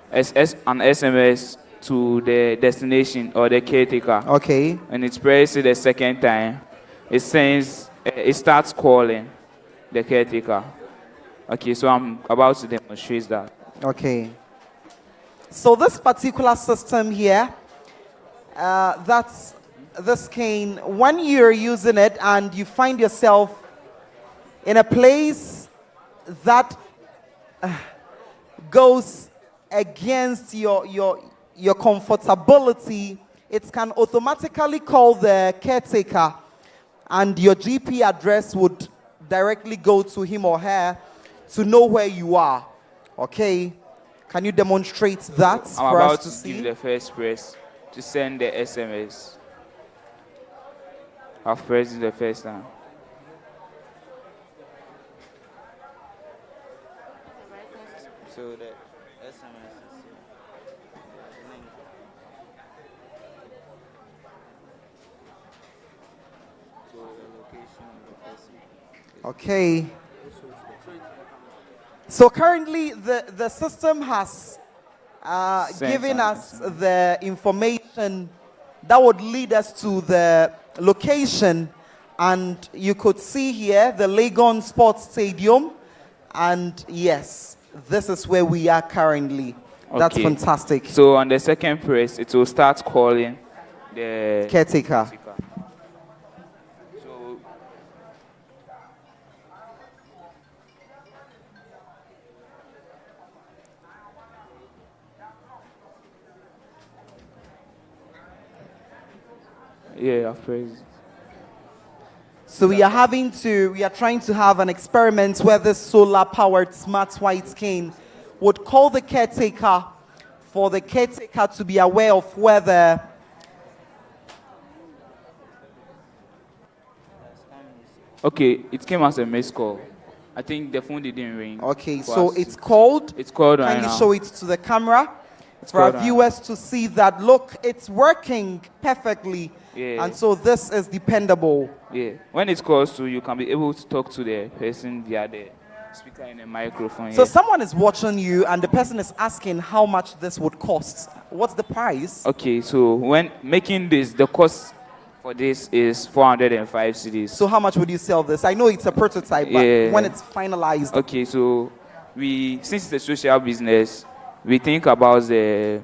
An SMS to the destination or the caretaker. Okay. And it presses the second time. It starts calling the caretaker. Okay, so I'm about to demonstrate that. Okay. So this particular system here, that's this cane, when you're using it and you find yourself in a place that goes against your comfortability, it can automatically call the caretaker and your GP address would directly go to him or her to know where you are. Okay? Can you demonstrate that for us to see? I'm about to give the first press to send the SMS. I've pressed it the first time. So the SMS is so the location of the person. Okay. So currently the system has given us the information that would lead us to the location, and you could see here the Legon Sports Stadium, and yes, this is where we are currently. That's fantastic. So on the second press, it will start calling the caretaker. So yeah, I've pressed. So we are trying to have an experiment where this solar-powered smart white cane would call the caretaker for the caretaker to be aware of where Okay, it came as a missed call. I think the phone didn't ring. Okay, for so us it's to- called. It's called right Kindly now. show it to the camera for our called right viewers to see that. Look, it's working perfectly. Yeah. And so this is dependable. Yeah. When it calls to, you can be able to talk to the person via the speaker in the microphone. So yeah. someone is watching you and the person is asking how much this would cost. What's the price? Okay, so when making this, the cost for this is 405 cedis. So how much would you sell this? I know it's a prototype, but Yeah. when it's finalized. Okay, so since it's a social business, we think about the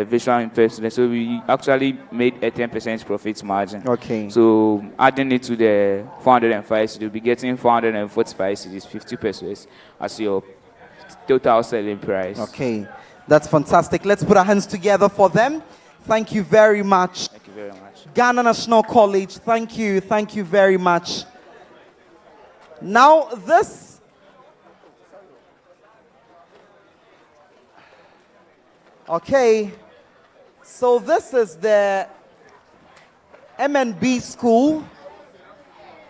visual impact. So we actually made a 10% profit margin. Okay. So adding it to the 405 cedis, you'll be getting 445 cedis, 50 pesos as your total selling price. Okay, that's fantastic. Let's put our hands together for them. Thank you very much. Thank you very much. Ghana National College, thank you very much. Now this, okay, so this is the MNB school.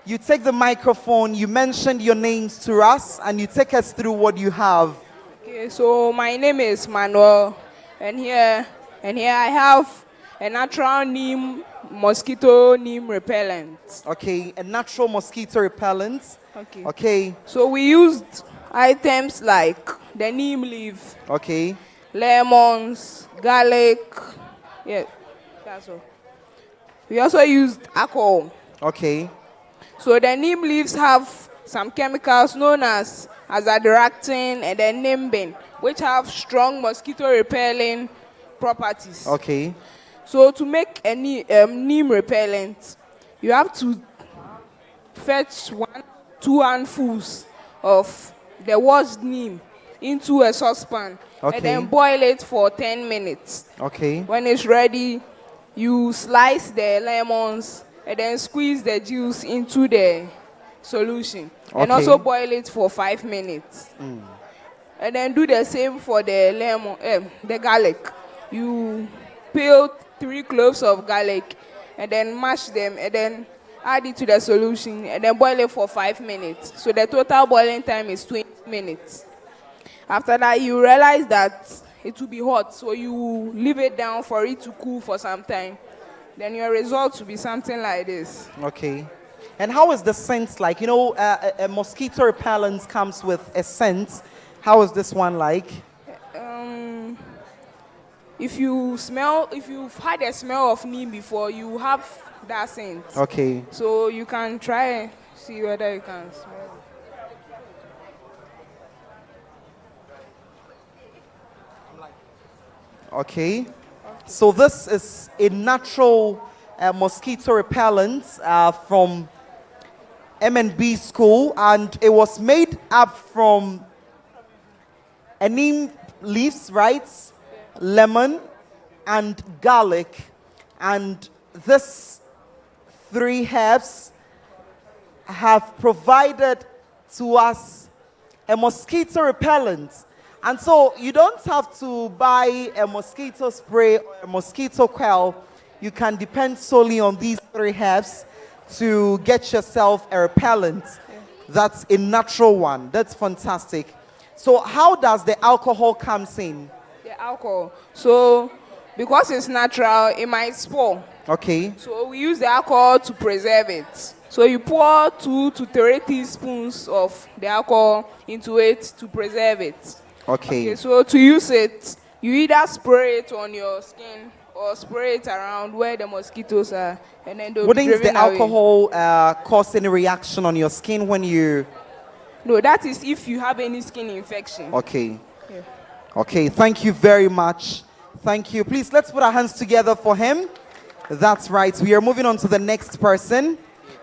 You take the microphone, you mentioned your names to us, and you take us through what you have. Okay, so my name is Manuel, and here I have a natural mosquito neem repellent. Okay, a natural mosquito repellent. Okay. Okay. So we used items like the neem leaf, Okay. lemons, garlic. Yeah, that's all. We also used alcohol. Okay. So the neem leaves have some chemicals known as azadirachtin and then nimbin, which have strong mosquito repelling properties. Okay. So to make a neem repellent, you have to fetch 2 handfuls of the washed neem into a saucepan Okay. and then boil it for 10 minutes. Okay. When it's ready, you slice the lemons and then squeeze the juice into the solution. And Okay. also boil it for 5 minutes. And then do the same for the garlic. You peel 3 cloves of garlic and then mash them and then add it to the solution and then boil it for 5 minutes. So the total boiling time is 20 minutes. After that, you realize that it will be hot, so you leave it down for it to cool for some time. Then your result will be something like this. Okay. And how is the scent like? You know, a mosquito repellent comes with a scent. How is this one like? If you've had a smell of neem before, you have that scent. Okay. So you can try and see whether you can smell it. Okay. So this is a natural mosquito repellent from M&B school, and it was made up from neem leaves, right? Lemon and garlic, and this 3 herbs have provided to us a mosquito repellent. And so you don't have to buy a mosquito spray or a mosquito coil. You can depend solely on these 3 herbs to get yourself a repellent. That's a natural one. That's fantastic. So how does the alcohol comes in? The alcohol. So because it's natural, it might spoil. Okay. So we use the alcohol to preserve it. So you pour 2 to 3 teaspoons of the alcohol into it to preserve it. Okay. So to use it, you either spray it on your skin or spray it around where the mosquitoes are, and then they'll be Wouldn't driven the away. alcohol cause any reaction on your skin when you... No, that is if you have any skin infection. Okay. Yeah. Okay, thank you very much. Thank you. Please, let's put our hands together for him. That's right. We are moving on to the next person.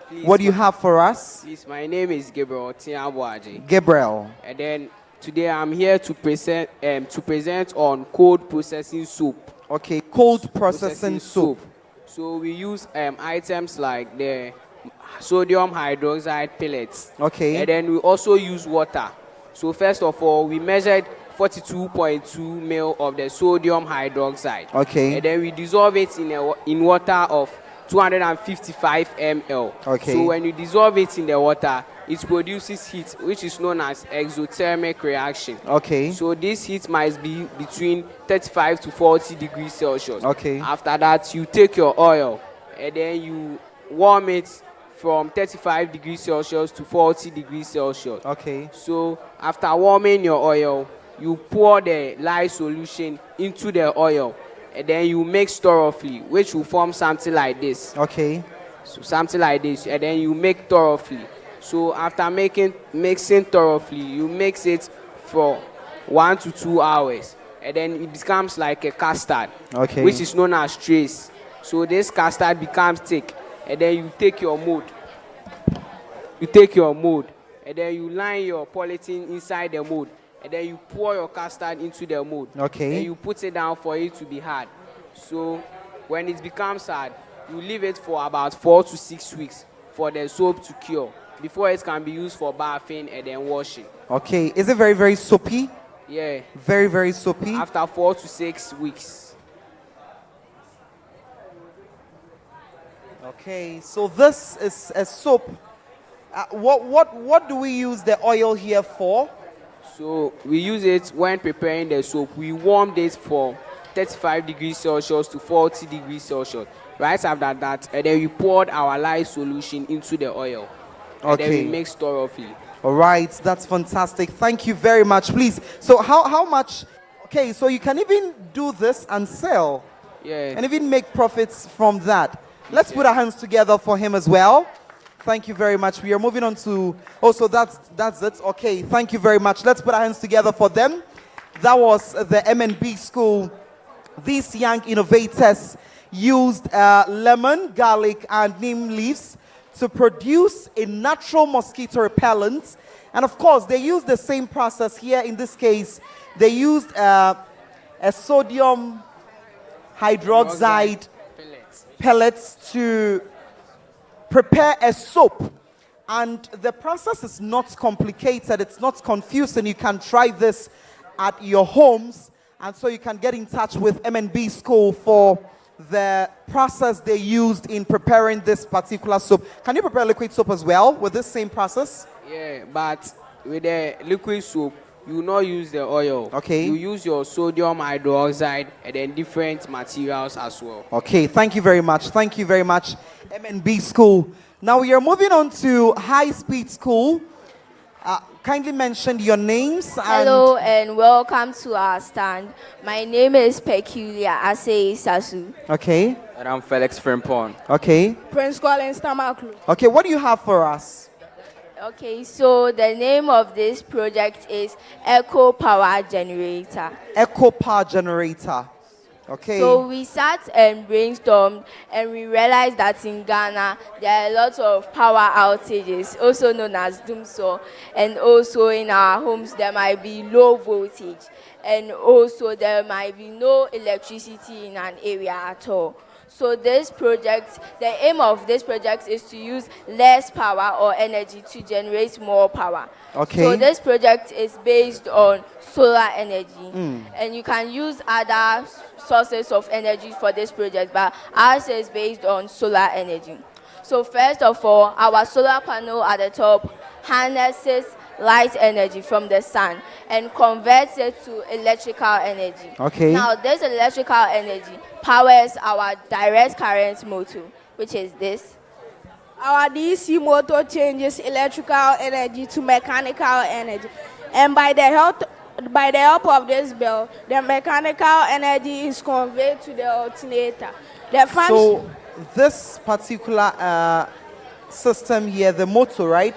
Please, What do you have for us? Please, my name is Gabriel Tiabuaji. Gabriel. And then today I'm here to present on cold processing soup. Okay, cold processing soup. So we use items like the sodium hydroxide pellets. Okay. And then we also use water. So first of all, we measured 42.2 ml of the sodium hydroxide. Okay. And then we dissolve it in water of 255 ml. Okay. So when you dissolve it in the water, it produces heat, which is known as exothermic reaction. Okay. So this heat might be between 35 to 40 degrees Celsius. Okay. After that, you take your oil and then you warm it from 35 degrees Celsius to 40 degrees Celsius. Okay. So after warming your oil, you pour the lye solution into the oil and then you mix thoroughly, which will form something like this. Okay. So something like this, and then you make thoroughly. So after mixing thoroughly, you mix it for 1 to 2 hours, and then it becomes like a custard, Okay. which is known as trace. So this custard becomes thick, and then you take your mold. And then you line your polythene inside the mold, and then you pour your custard into the mold. Okay. And you put it down for it to be hard. So when it becomes hard, you leave it for about 4 to 6 weeks for the soap to cure before it can be used for bathing and then washing. Okay. Is it very, very soapy? Yeah. Very, very soapy? After 4 to 6 weeks. Okay. So this is a soap. What do we use the oil here for? So we use it when preparing the soap. We warmed it for 35 degrees Celsius to 40 degrees Celsius. Right after that, and then we poured our lye solution into the oil. And then we mixed thoroughly. All right, that's fantastic. Thank you very much. Please. So how much? Okay, so you can even do this and sell. Yeah. And even make profits from that. Let's put our hands together for him as well. Thank you very much. We are moving on to, so that's it. Okay, thank you very much. Let's put our hands together for them. That was the MNB school. These young innovators used lemon, garlic, and neem leaves to produce a natural mosquito repellent. And of course, they used the same process here. In this case, they used a sodium hydroxide pellets to prepare a soap. And the process is not complicated. It's not confusing. You can try this at your homes. And so you can get in touch with MNB School for the process they used in preparing this particular soap. Can you prepare liquid soap as well with this same process? Yeah, but with the liquid soap, you will not use the oil. Okay. You use your sodium hydroxide and then different materials as well. Okay, thank you very much. Thank you very much, MNB School. Now we are moving on to High Speed School. Kindly mention your names. Hello and welcome to our stand. My name is Peculiar Asei Sasu. Okay. And I'm Felix Frimpon. Okay. Prince Collins Tamaklu. Okay, what do you have for us? Okay, so the name of this project is Eco Power Generator. Eco Power Generator. Okay. So we sat and brainstormed and we realized that in Ghana there are a lot of power outages, also known as doomsday, and also in our homes there might be low voltage, and also there might be no electricity in an area at all. So this project, the aim of this project is to use less power or energy to generate more power. Okay. So this project is based on solar energy, and you can use other sources of energy for this project, but ours is based on solar energy. So first of all, our solar panel at the top harnesses light energy from the sun and converts it to electrical energy. Okay. Now this electrical energy powers our direct current motor, which is this. Our DC motor changes electrical energy to mechanical energy, and by the help of this bell, the mechanical energy is conveyed to the alternator. So this particular system here, the motor, right?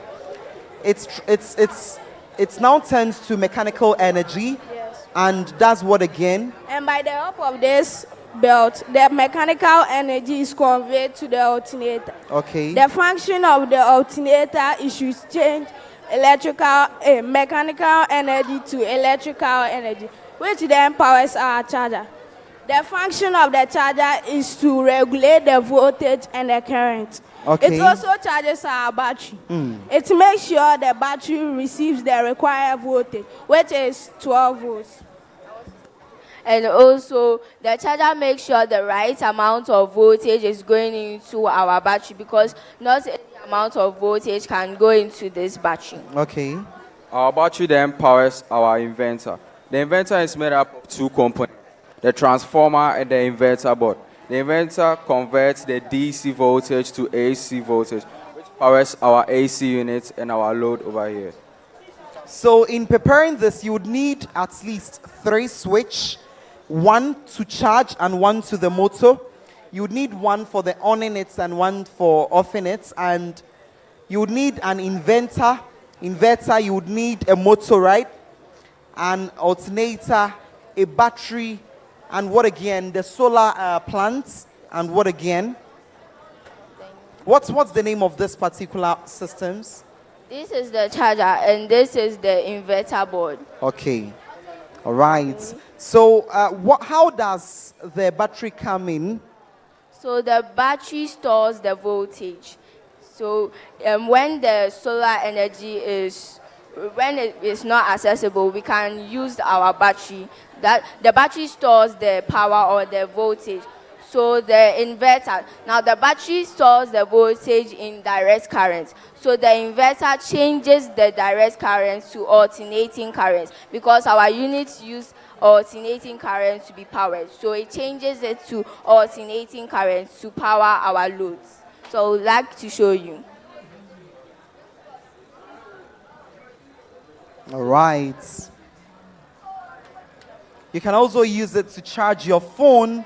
It's now turns to mechanical energy. Yes. And does what again? And by the help of this belt, the mechanical energy is conveyed to the alternator. Okay. The function of the alternator is to change mechanical energy to electrical energy, which then powers our charger. The function of the charger is to regulate the voltage and the current. Okay. It also charges our battery. It makes sure the battery receives the required voltage, which is 12 volts. And also, the charger makes sure the right amount of voltage is going into our battery, because not any amount of voltage can go into this battery. Okay. Our battery then powers our inverter. The inverter is made up of two components, the transformer and the inverter board. The inverter converts the DC voltage to AC voltage, which powers our AC units and our load over here. So in preparing this, you would need at least 3 switch, 1 to charge and 1 to the motor. You would need 1 for the on-in it and 1 for off-in it. And you would need an inverter. You would need a motor, right? An alternator, a battery, and what again? The solar plant, and what again? What's the name of this particular systems? This is the charger, and this is the inverter board. Okay. All right. So how does the battery come in? So the battery stores the voltage. So when the solar energy when it is not accessible, we can use our battery. That the battery stores the power or the voltage. So the inverter, now the battery stores the voltage in direct current. So the inverter changes the direct current to alternating current, because our units use alternating current to be powered. So it changes it to alternating current to power our loads. So I'd like to show you. All right. You can also use it to charge your phone.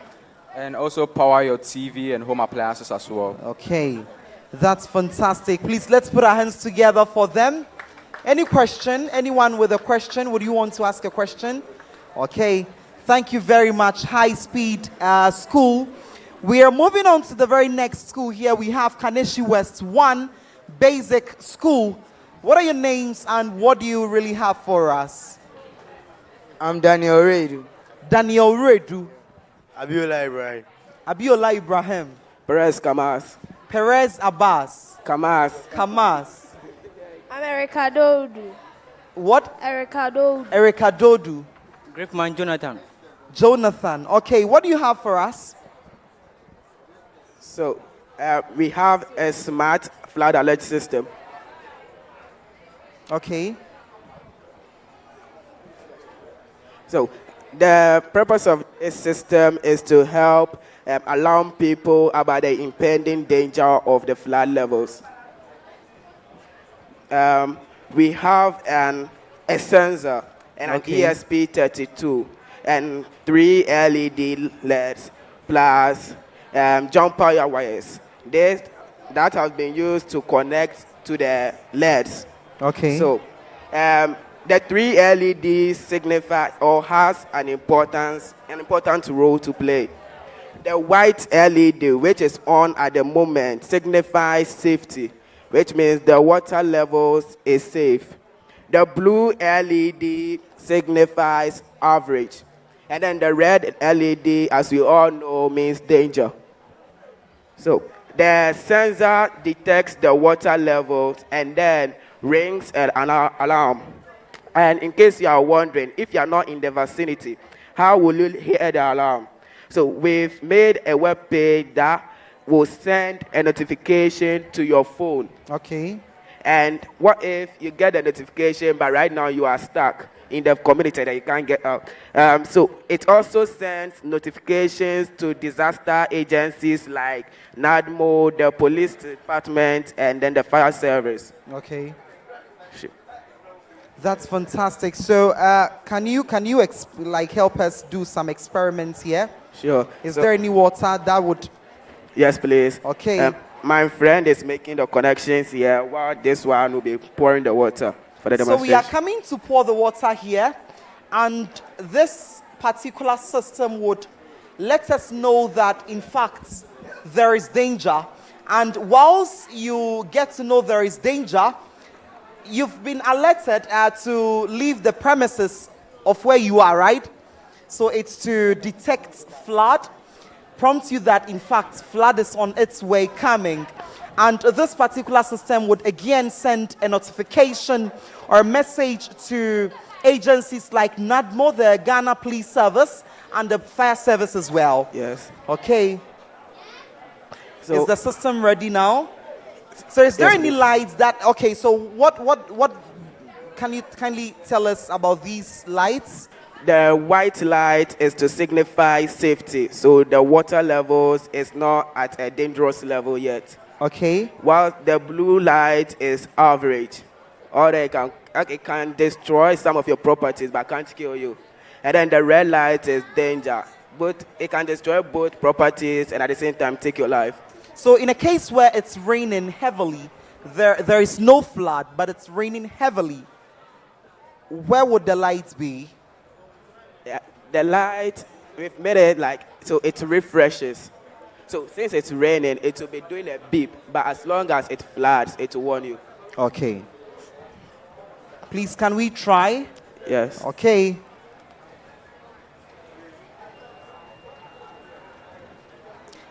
And also power your TV and home appliances as well. Okay. That's fantastic. Please, let's put our hands together for them. Any question? Anyone with a question? Would you want to ask a question? Okay. Thank you very much. High Speed School. We are moving on to the very next school here. We have Kaneshi West 1 Basic School. What are your names and what do you really have for us? I'm Daniel Redu. Daniel Redu. Abiola Ibrahim. Abiola Ibrahim. Perez Kamas. Perez Abbas. Kamas. Kamas. I'm Erika Dodu. What? Erika Dodu. Erika Dodu. Griffman Jonathan. Jonathan. Okay, what do you have for us? So, we have a smart flood alert system. Okay. So, the purpose of this system is to help alarm people about the impending danger of the flood levels. We have a sensor and an ESP32 and 3 LED LEDs plus jumper wires. That has been used to connect to the LEDs. Okay. So the 3 LEDs signify or has an important role to play. The white LED, which is on at the moment, signifies safety, which means the water levels is safe. The blue LED signifies average. And then the red LED, as we all know, means danger. So the sensor detects the water levels and then rings an alarm. And in case you are wondering, if you are not in the vicinity, how will you hear the alarm? So we've made a web page that will send a notification to your phone. Okay. And what if you get a notification, but right now you are stuck in the community that you can't get out? So it also sends notifications to disaster agencies like NADMO, the police department, and then the fire service. Okay. That's fantastic. So can you help us do some experiments here? Sure. Is there any water that would... Yes, please. Okay. My friend is making the connections here while this one will be pouring the water for the demonstration. So we are coming to pour the water here, and this particular system would let us know that, in fact, there is danger. And whilst you get to know there is danger, you've been alerted to leave the premises of where you are, right? So it's to detect flood, prompt you that, in fact, flood is on its way coming. And this particular system would again send a notification or a message to agencies like NADMO, the Ghana Police Service, and the fire service as well. Yes. Okay. So is the system ready now? So is there Yes, any please. lights that, okay, so what can you kindly tell us about these lights? The white light is to signify safety. So the water levels is not at a dangerous level yet. Okay. While the blue light is average. Or it can destroy some of your properties but can't kill you. And then the red light is danger. But it can destroy both properties and at the same time take your life. So in a case where it's raining heavily, there is no flood, but it's raining heavily, where would the lights be? Yeah, the light, we've made it like, so it refreshes. So since it's raining, it will be doing a beep, but as long as it floods, it will warn you. Okay. Please, can we try? Yes. Okay.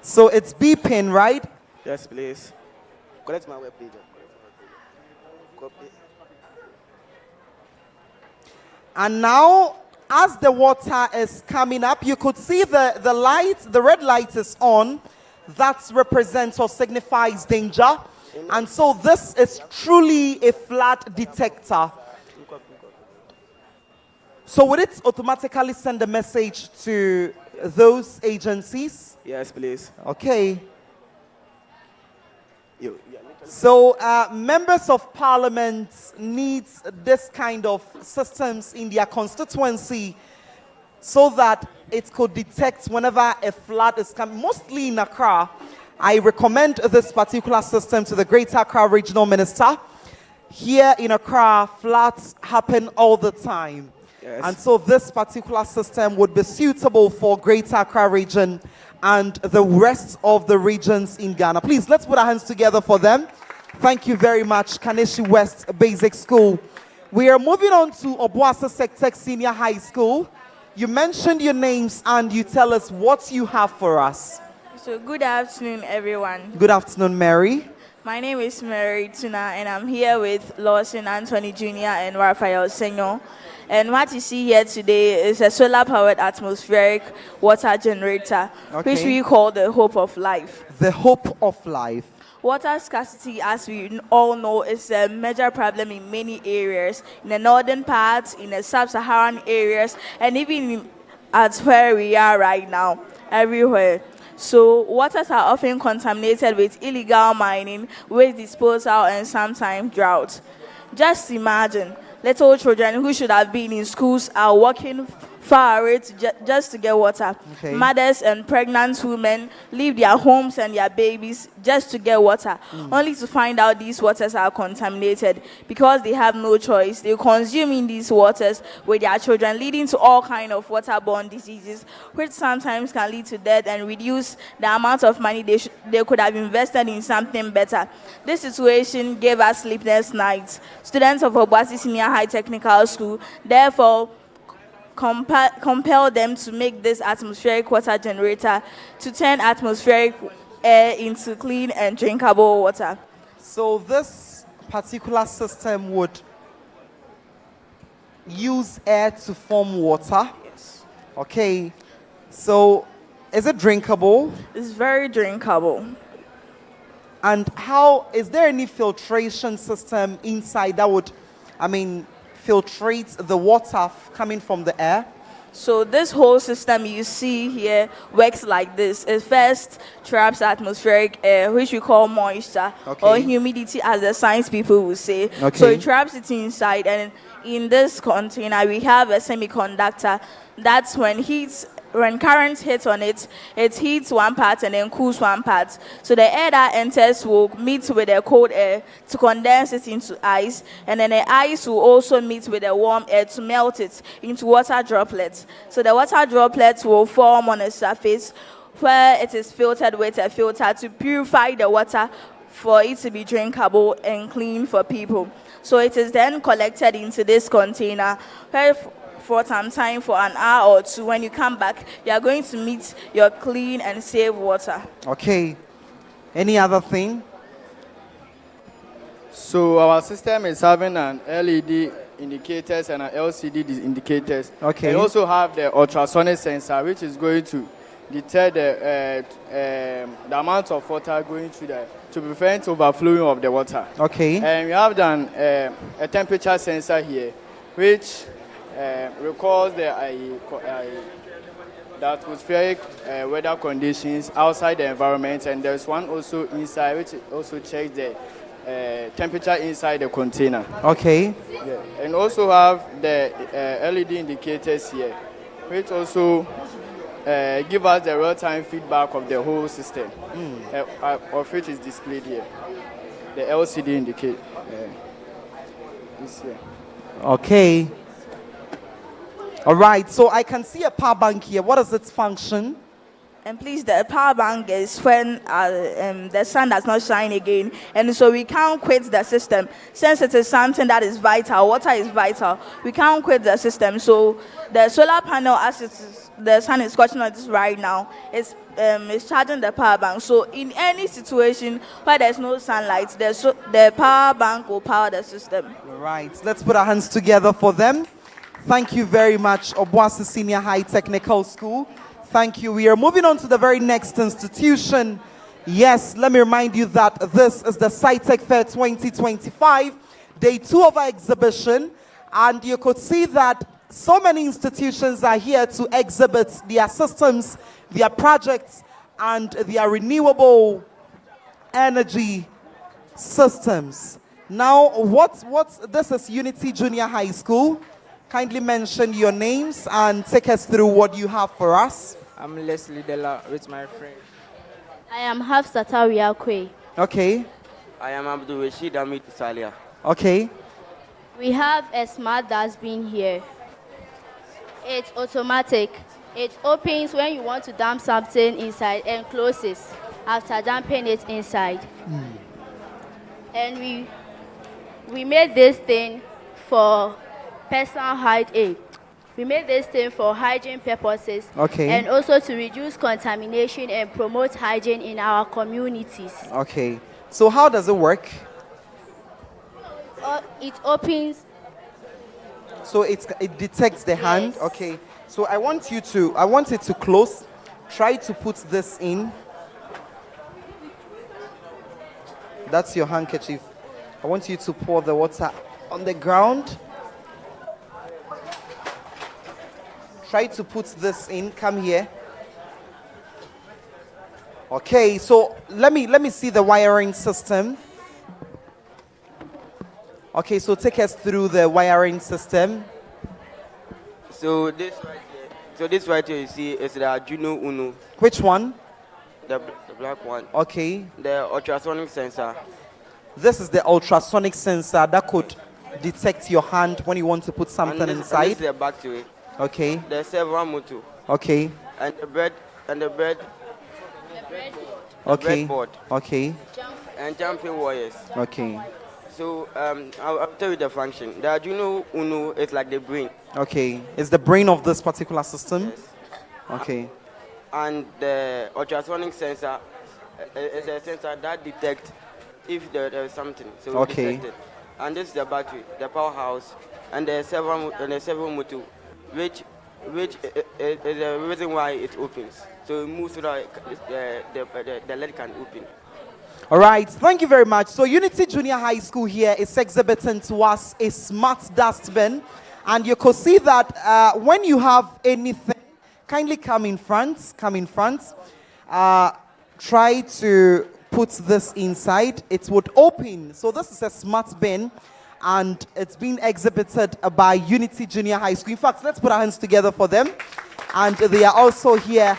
So it's beeping, right? Yes, please. Collect my web page. Copy. And now, as the water is coming up, you could see the light, the red light is on. That represents or signifies danger. And so this is truly a flood detector. So would it automatically send a message to those agencies? Yes, please. Okay. So members of parliament need this kind of systems in their constituency so that it could detect whenever a flood is coming, mostly in Accra. I recommend this particular system to the Greater Accra Regional Minister. Here in Accra, floods happen all the time. Yes. And so this particular system would be suitable for Greater Accra region and the rest of the regions in Ghana. Please, let's put our hands together for them. Thank you very much, Kaneshi West Basic School. We are moving on to Obuasi Sci-Tech Senior High School. You mentioned your names and you tell us what you have for us. So good afternoon, everyone. Good afternoon, Mary. My name is Mary Tuna, and I'm here with Lawson Anthony Jr. and Raphael Senior. And what you see here today is a solar-powered atmospheric water generator, which we call the Hope of Life. The Hope of Life. Water scarcity, as we all know, is a major problem in many areas, in the northern parts, in the sub-Saharan areas, and even at where we are right now, everywhere. So waters are often contaminated with illegal mining, waste disposal, and sometimes drought. Just imagine, little children who should have been in schools are walking far away just to get water. Okay. Mothers and pregnant women leave their homes and their babies just to get water, only to find out these waters are contaminated. Because they have no choice, they consuming these waters with their children, leading to all kinds of waterborne diseases, which sometimes can lead to death and reduce the amount of money they could have invested in something better. This situation gave us sleepless nights. Students of Obuasi Senior High Technical School, therefore, compel them to make this atmospheric water generator to turn atmospheric air into clean and drinkable water. So this particular system would use air to form water? Yes. Okay. So is it drinkable? It's very drinkable. And how, is there any filtration system inside that would, filtrate the water coming from the air? So this whole system you see here works like this. It first traps atmospheric air, which we call moisture, or humidity, as the science people will say. Okay. So it traps it inside, and in this container we have a semiconductor. That's when current hits on it, it heats one part and then cools one part. So the air that enters will meet with the cold air to condense it into ice, and then the ice will also meet with the warm air to melt it into water droplets. So the water droplets will form on the surface where it is filtered with a filter to purify the water for it to be drinkable and clean for people. So it is then collected into this container where for some time, for an hour or two. When you come back, you are going to meet your clean and safe water. Okay. Any other thing? So our system is having an LED indicators and LCD indicators. Okay. And also have the ultrasonic sensor, which is going to detect the amount of water going through there to prevent overflowing of the water. Okay. And we have done a temperature sensor here, which records the atmospheric weather conditions outside the environment, and there's one also inside, which also checks the temperature inside the container. Okay. Yeah. And also have the LED indicators here, which also give us the real-time feedback of the whole system, of which is displayed here. The LCD indicate this here. Okay. All right. So I can see a power bank here. What is its function? And please, the power bank is when the sun does not shine again, and so we can't quit the system. Since it is something that is vital, water is vital, we can't quit the system. So the solar panel, as the sun is scorching on this right now, is charging the power bank. So in any situation where there's no sunlight, the power bank will power the system. All right. Let's put our hands together for them. Thank you very much, Obuasi Senior High Technical School. Thank you. We are moving on to the very next institution. Yes, let me remind you that this is the Sci-Tech Fair 2025, day 2 of our exhibition. And you could see that so many institutions are here to exhibit their systems, their projects, and their renewable energy systems. Now, this is Unity Junior High School. Kindly mention your names and take us through what you have for us. I'm Leslie Della with my friend. I am Hafsata Kwe. Okay. I am Abdul Rashid Amit Salia. Okay. We have a smart dustbin here. It's automatic. It opens when you want to dump something inside and closes after dumping it inside. And we made this thing for personal hygiene. We made this thing for hygiene purposes, okay, and also to reduce contamination and promote hygiene in our communities. Okay. So how does it work? It opens. So it detects the hand. Okay. So I want it to close. Try to put this in. That's your handkerchief. I want you to pour the water on the ground. Try to put this in. Come here. Okay, so let me see the wiring system. Okay, so take us through the wiring system. So this right here you see is the Arduino Uno. Which one? The black one. Okay. The ultrasonic sensor. This is the ultrasonic sensor that could detect your hand when you want to put something inside. And this is the battery. Okay. The servo motor. Okay. And the bread. Okay. Breadboard. Okay. And jumping wires. Okay. So I'll tell you the function. The Arduino Uno is like the brain. Okay. It's the brain of this particular system. Yes. Okay. And the ultrasonic sensor is a sensor that detects if there is something. So okay. Detect it. And this is the battery, the powerhouse, and the servo motor, which is the reason why it opens. So it moves so that the lid can open. All right, thank you very much. So Unity Junior High School here is exhibiting to us a smart dustbin. And you could see that when you have anything, kindly come in front. Try to put this inside. It would open. So this is a smart bin. And it's being exhibited by Unity Junior High School. In fact, let's put our hands together for them. And they are also here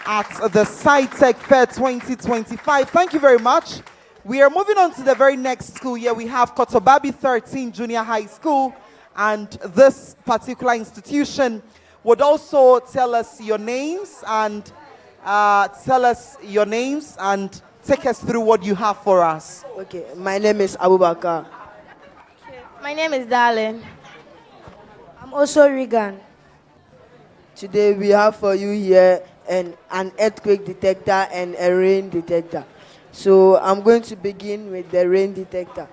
at the Sci-Tech Fair 2025. Thank you very much. We are moving on to the very next school here. We have Kotobabi 13 Junior High School. And this particular institution would also tell us your names and take us through what you have for us. Okay, my name is Abubakar. My name is Darlene. I'm also Regan. Today we have for you here an earthquake detector and a rain detector. So I'm going to begin with the rain detector.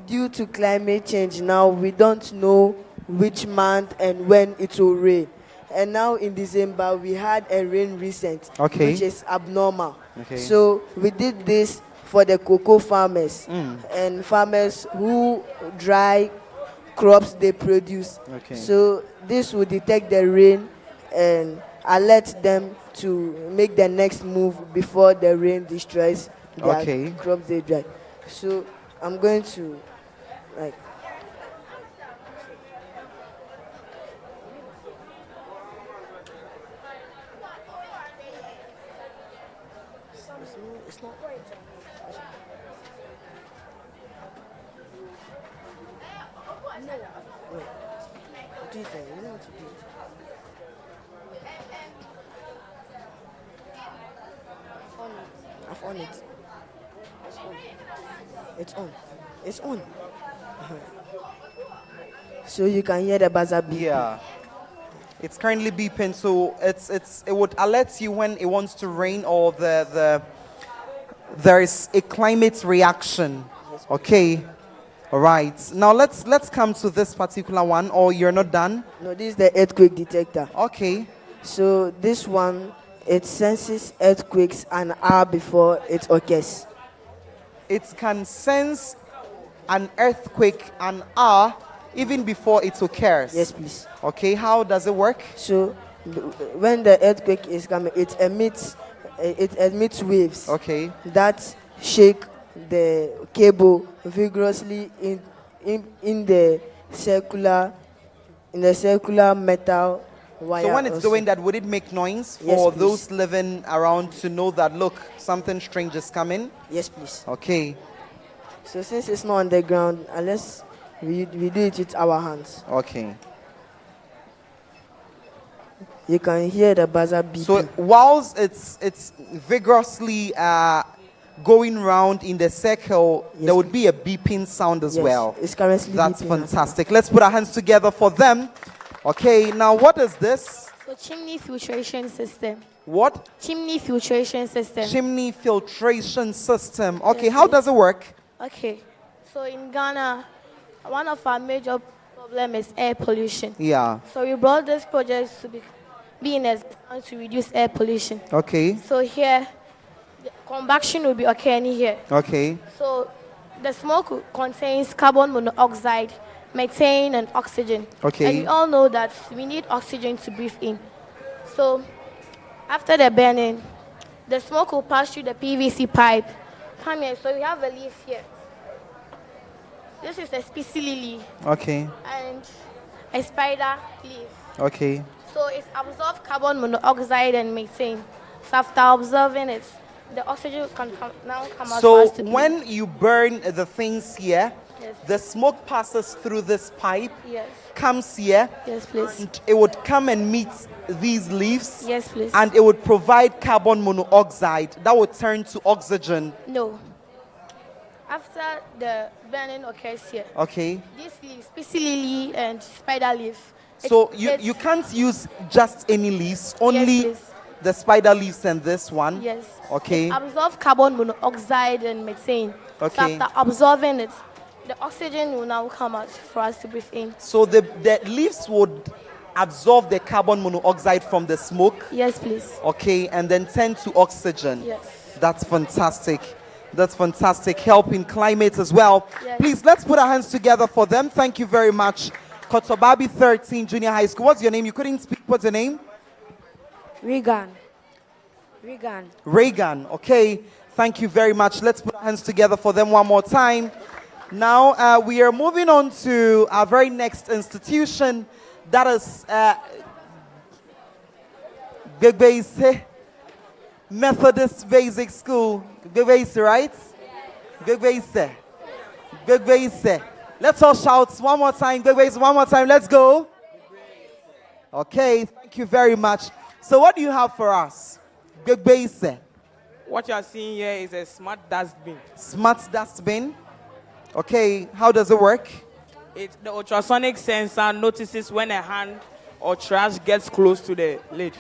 due to climate change now, we don't know which month and when it will rain. And now in December, we had a rain recent, Okay. which is abnormal. Okay. So we did this for the cocoa farmers and farmers who dry crops they produce. Okay. So this will detect the rain and alert them to make the next move before the rain destroys their Okay. crops they dry. So I'm going to like it's not wait. Do it then. You know what to do. On it. I've on it. It's on. It's on. So you can hear the buzzer beep. Yeah. It's currently beeping, so it would alert you when it wants to rain or there is a climate reaction. Okay. All right. Now let's come to this particular one, or you're not done? No, this is the earthquake detector. Okay. So this one, it senses earthquakes an hour before it occurs. It can sense an earthquake an hour even before it occurs. Yes, please. Okay, how does it work? So when the earthquake is coming, it emits waves. Okay. That shake the cable vigorously in the circular metal wire. So when it's also. doing that, would it make noise Yes, for please. those living around to know that, look, something strange is coming? Yes, please. Okay. So since it's not on the ground, unless we do it with our hands. Okay. You can hear the buzzer beeping. So whilst it's vigorously going round in the circle, there would be a beeping sound as Yes, well. it's currently That's beeping fantastic. Let's put our hands together for them. Okay, now what is this? So chimney filtration system. What? Chimney filtration system. Chimney filtration system. Okay, Yes, how please. does it work? Okay. So in Ghana, one of our major problems is air pollution. Yeah. So we brought this project to be in existence to reduce air pollution. Okay. So here, the combustion will be occurring here. Okay. So the smoke contains carbon monoxide, methane, and oxygen. Okay. And we all know that we need oxygen to breathe in. So after the burning, the smoke will pass through the PVC pipe. Come here. So we have a leaf here. This is a species lily Okay. and a spider leaf. Okay. So it's absorbed carbon monoxide and methane. So after observing it, the oxygen can now come out. So for us to breathe. when you burn the things here, Yes. the smoke passes through this pipe, Yes. comes here, Yes, please. and it would come and meet these leaves, Yes, please. and it would provide carbon monoxide that would turn to oxygen. No. After the burning occurs here, Okay. these leaves, species lily and spider leaf. So you can't use just any leaves, only please. the spider leaves and this one. Yes. Okay. It absorbs carbon monoxide and methane. Okay. So after absorbing it, the oxygen will now come out for us to breathe in. So the leaves would absorb the carbon monoxide from the smoke. Yes, please. Okay, and then turn to oxygen. Yes. That's fantastic. That's fantastic. Helping climate as well. Yes. Please, let's put our hands together for them. Thank you very much. Kotobabi 13 Junior High School. What's your name? You couldn't speak. What's your name? Regan. Reagan. Okay. Thank you very much. Let's put our hands together for them one more time. Now, we are moving on to our very next institution. That is Gbegbeise Methodist Basic School. Gbegbeise, right? Gbegbeise. Gbegbeise. Let's all shout one more time. Gbegbeise, one more time. Let's go. Okay, thank you very much. So what do you have for us? Gbegbeise. What you are seeing here is a smart dustbin. Smart dustbin. Okay, how does it work? The ultrasonic sensor notices when a hand or trash gets close to the lid.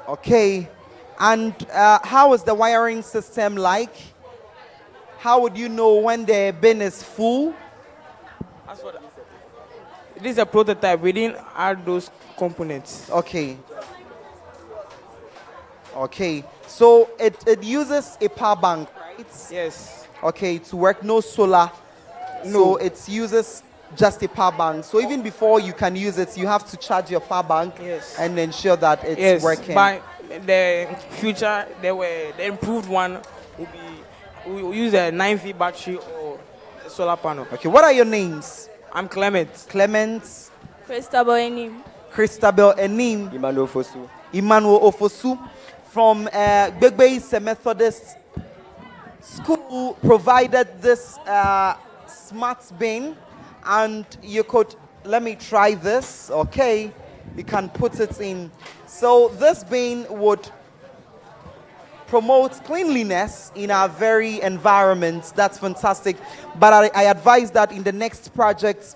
Okay, And how is the wiring system like? How would you know when the bin is full? This is a prototype. We didn't add those components. Okay. Okay. So it uses a power bank, right? Yes. Okay, to work, no solar. No. So it uses just a power bank. So even before you can use it, you have to charge your power bank and ensure that it's working. But the future, the improved one will be, we will use a 9V battery or a solar panel. Okay, what are your names? I'm Clement. Clement. Christabel Enim. Christabel Enim. Emmanuel Fosu. Emmanuel Ofosu from Gbegbe Methodist School provided this smart bin, and you could, let me try this, okay? You can put it in. So this bin would promote cleanliness in our very environment. That's fantastic. But I advise that in the next project,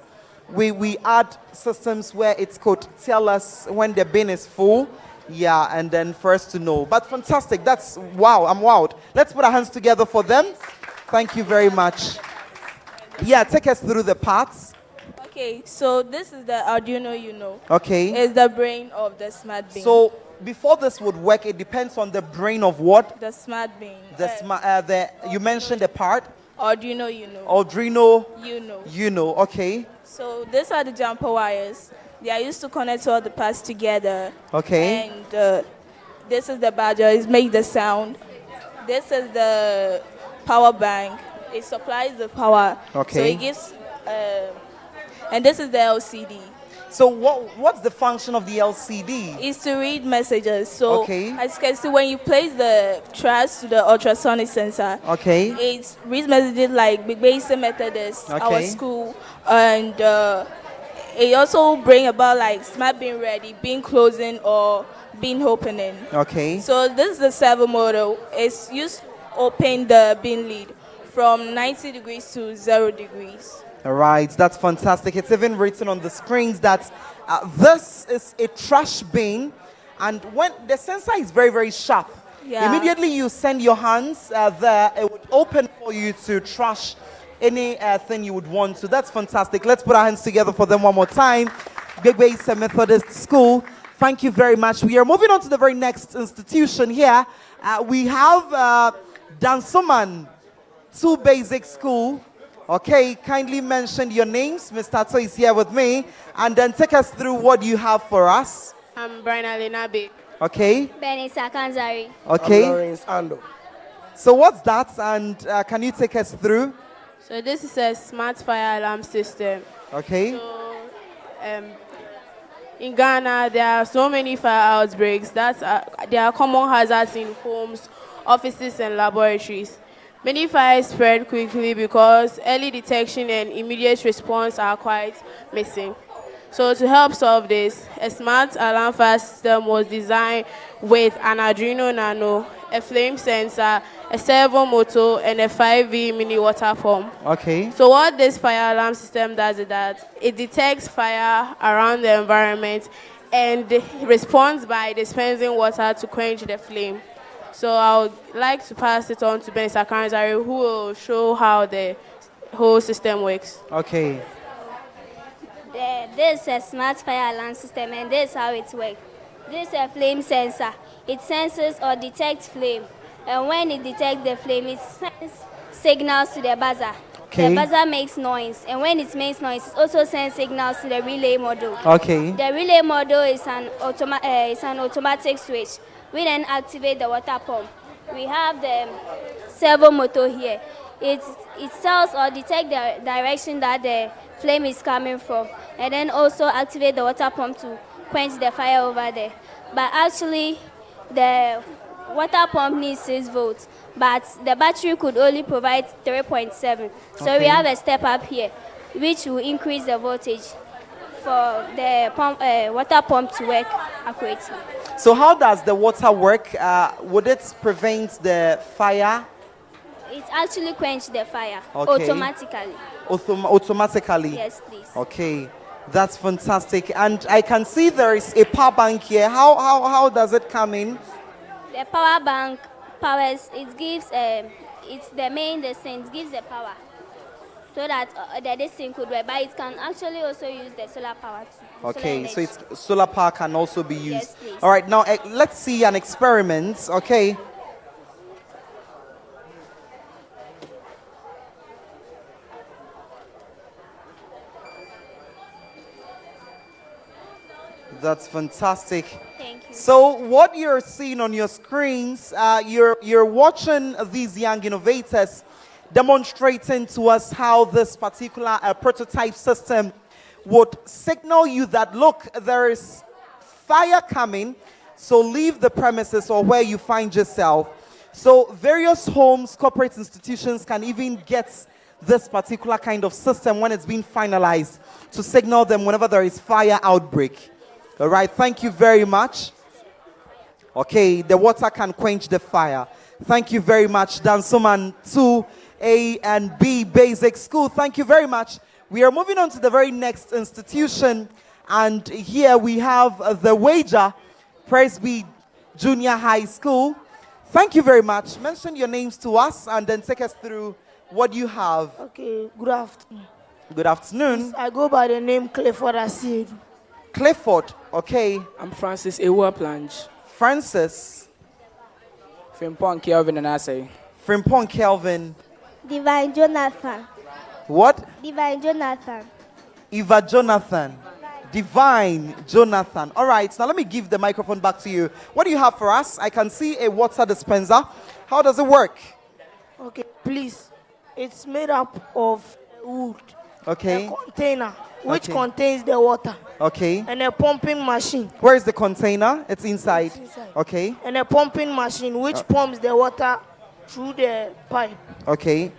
we add systems where it could tell us when the bin is full. Yeah, and then for us to know. But fantastic. That's wow. I'm wowed. Let's put our hands together for them. Thank you very much. Yeah, take us through the parts. Okay, so this is the Arduino Uno. Okay. It's the brain of the smart bin. So before this would work, it depends on the brain of what? The smart bin. You mentioned the part? Arduino Uno. Arduino Uno. Uno, okay. So these are the jumper wires. They are used to connect all the parts together. Okay. And this is the badger. It makes the sound. This is the power bank. It supplies the power. Okay. So it gives, and this is the LCD. So what's the function of the LCD? It's to read messages. So okay. as you can see, when you place the trash to the ultrasonic sensor, okay, it reads messages like Big Methodist, our school, and it also bring about like smart bin ready, bin closing, or bin opening. Okay. So this is the servo model. It's used to open the bin lid from 90 degrees to 0 degrees. All right, that's fantastic. It's even written on the screens that this is a trash bin, and when the sensor is very, very sharp, immediately you send your hands there, it would open for you to trash anything you would want to. That's fantastic. Let's put our hands together for them one more time. Gbegbe Methodist School, thank you very much. We are moving on to the very next institution here. We have Dansoman 2 Basic School. Okay, kindly mention your names. Mr. Tato is here with me. And then take us through what you have for us. I'm Brian Alinabe. Okay. Benny Sakanzari. Okay. I'm Lawrence Ando. So what's that? And can you take us through? So this is a smart fire alarm system. Okay. So in Ghana, there are so many fire outbreaks. There are common hazards in homes, offices, and laboratories. Many fires spread quickly because early detection and immediate response are quite missing. So to help solve this, a smart alarm fire system was designed with an Arduino Nano, a flame sensor, a servo motor, and a 5V mini water pump. Okay. So what this fire alarm system does is that it detects fire around the environment and responds by dispensing water to quench the flame. So I would like to pass it on to Ben Sakanzari, who will show how the whole system works. Okay. This is a smart fire alarm system, and this is how it works. This is a flame sensor. It senses or detects flame. And when it detects the flame, it sends signals to the buzzer. Okay. The buzzer makes noise, and when it makes noise, it also sends signals to the relay module. Okay. The relay module is an automatic switch. We then activate the water pump. We have the servo motor here. It tells or detects the direction that the flame is coming from, and then also activate the water pump to quench the fire over there. But actually, the water pump needs 6 volts, but the battery could only provide 3.7. So we have a step up here, which will increase the voltage for the water pump to work accurately. So how does the water work? Would it prevent the fire? It actually quenches the fire automatically. automatically. Yes, please. Okay, that's fantastic. And I can see there is a power bank here. How does it come in? The The power bank powers, it gives, it's the main, the sense gives the power so that this thing could work. But it can actually also use the solar power too. Okay, Solar so energy. it's solar power can also be used. Yes, please. All right, now let's see an experiment. Okay. That's fantastic. Thank you. So what you're seeing on your screens, you're watching these young innovators demonstrating to us how this particular prototype system would signal you that, look, there is fire coming, so leave the premises or where you find yourself. So various homes, corporate institutions can even get this particular kind of system when it's being finalized to signal them whenever there is fire outbreak. All right, thank you very much. Okay, the water can quench the fire. Thank you very much, Dansoman 2A and B Basic School. Thank you very much. We are moving on to the very next institution, and here we have the Wager Presby Junior High School. Thank you very much. Mention your names to us and then take us through what you have. Okay, good afternoon. Good afternoon. I go by the name Clifford Asiedu. Clifford, okay. I'm Francis Ewa Plange. Francis. Frimpong Kelvin and I say. Frimpong Kelvin. Divine Jonathan. What? Divine Jonathan. Eva Jonathan. Divine Jonathan. All right, now let me give the microphone back to you. What do you have for us? I can see a water dispenser. How does it work? Okay, please. It's made up of wood. Okay. A container which Okay. contains the water. Okay. And a pumping machine. Where is the container? It's inside. It's inside. Okay. And a pumping machine which pumps the water through the pipe Okay.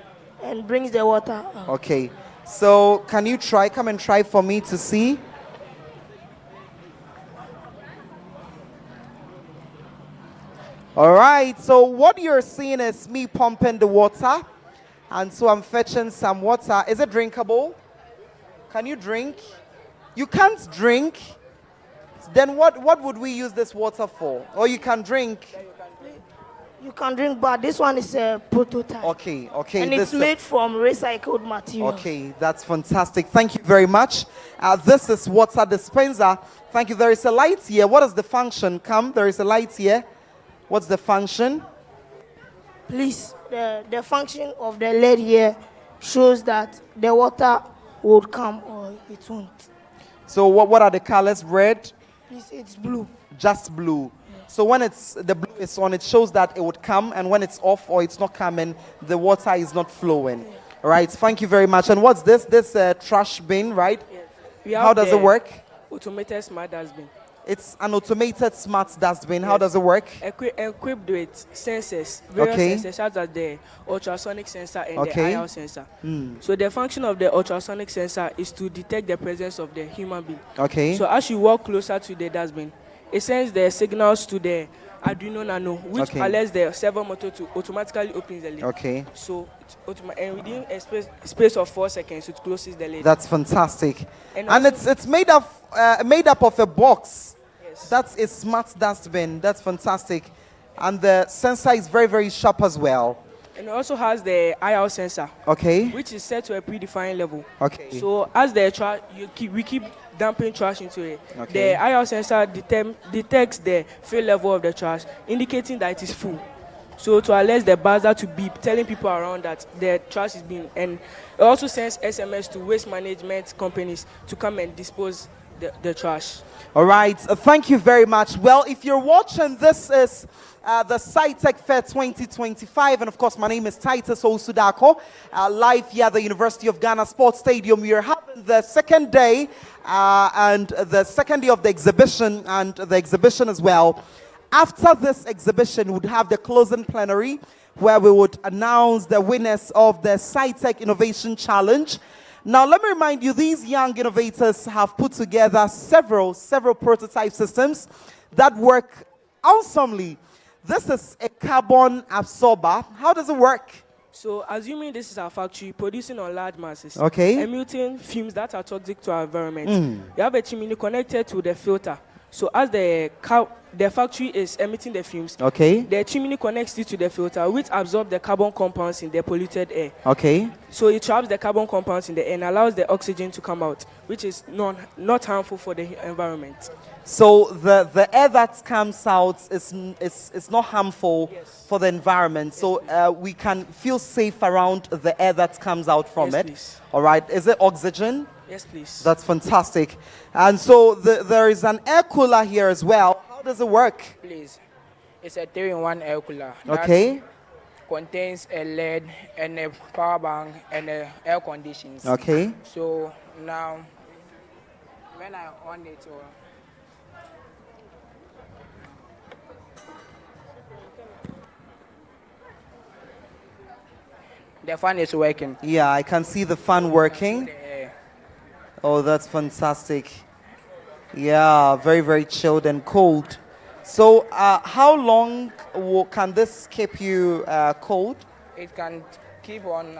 and brings the water out. Okay. So can you come and try for me to see? All right. So what you're seeing is me pumping the water. And so I'm fetching some water. Is it drinkable? Can you drink? You can't drink. Then what would we use this water for? Or you can drink? You can drink, but this one is a prototype. Okay, okay. And it's made from recycled material. Okay, that's fantastic. Thank you very much. This is water dispenser. Thank you. There is a light here. What is the function? Come, there is a light here. What's the function? Please, the function of the LED here shows that the water would come or it won't. So what are the colors? Red? Please, it's blue. Just blue. So when the blue is on, it shows that it would come, and when it's off or it's not coming, the water is not flowing. All right, thank you very much. And what's this? This trash bin, right? Yes. How does it work? Automated smart dustbin. It's an automated smart dustbin. How does it work? Equipped with sensors, various Okay. sensors such as the ultrasonic sensor and Okay. the IR sensor. Hmm. So the function of the ultrasonic sensor is to detect the presence of the human being. Okay. So as you walk closer to the dustbin, it sends the signals to the Arduino Nano, which Okay. allows the servo motor to automatically open the lid. Okay. So and within a space of 4 seconds, it closes the lid. That's fantastic. And And also- it's made up of a box. That's a smart dustbin. That's fantastic. And the sensor is very, very sharp as well. And it also has the IR sensor, Okay. which is set to a predefined level. Okay. So as the trash, we keep dumping trash into it. Okay. The IR sensor detects the fill level of the trash, indicating that it is full. So to alert the buzzer to beep, telling people around that the trash is being, and it also sends SMS to waste management companies to come and dispose the trash. All right. Thank you very much. Well, if you're watching, this is the Sci-Tech Fair 2025. And of course, my name is Titus Osudako, live here at the University of Ghana Sports Stadium. We are having the second day and the second day of the exhibition, and the exhibition as well. After this exhibition, we'd have the closing plenary where we would announce the winners of the Sci-Tech Innovation Challenge. Now, let me remind you, these young innovators have put together several prototype systems that work awesomely. This is a carbon absorber. How does it work? So assuming this is our factory producing on large masses, Okay. emitting fumes that are toxic to our environment. Mm. You have a chimney connected to the filter, So as the factory is emitting the fumes, Okay. the chimney connects it to the filter, which absorbs the carbon compounds in the polluted air. Okay. So it traps the carbon compounds in the air and allows the oxygen to come out, which is not harmful for the environment. So the air that comes out is not harmful for the environment. So we can feel safe around the air that comes out from it. Please. All right. Is it oxygen? Yes, please. That's fantastic. And so there is an air cooler here as well. How does it work? Please. It's a 3-in-1 air cooler. Okay. Contains a LED and a power bank and air conditions. Okay. So now, when I on it, the fan is working. Yeah, I can see the fan working. Oh, that's fantastic. Yeah, very, very chilled and cold. So how long can this keep you cold? It can keep on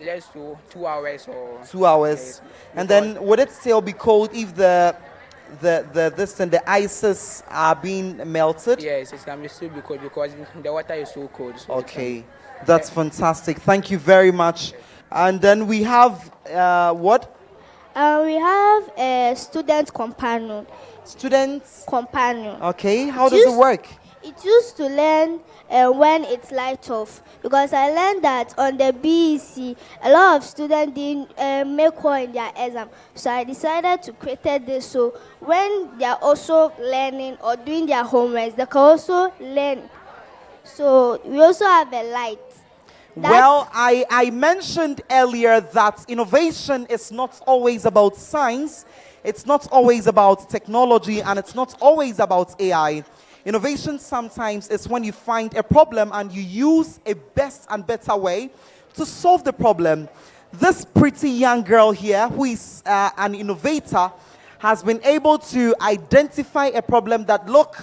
less to 2 hours or 2 hours. And then would it still be cold if the ices are being melted? Yes, it can still be cold because the water is so cold. So Okay, that's fantastic. Thank you very much. And then we have what? We have a student companion. Students companion. Okay, how does it work? It used to learn when it's light off, because I learned that on the BEC a lot of students didn't make well in their exam. So I decided to create this so when they are also learning or doing their homework, they can also learn. So we also have a light. Well, I mentioned earlier that innovation is not always about science, it's not always about technology, and it's not always about AI. Innovation sometimes is when you find a problem and you use a best and better way to solve the problem. This pretty young girl here, who is an innovator, has been able to identify a problem that, look,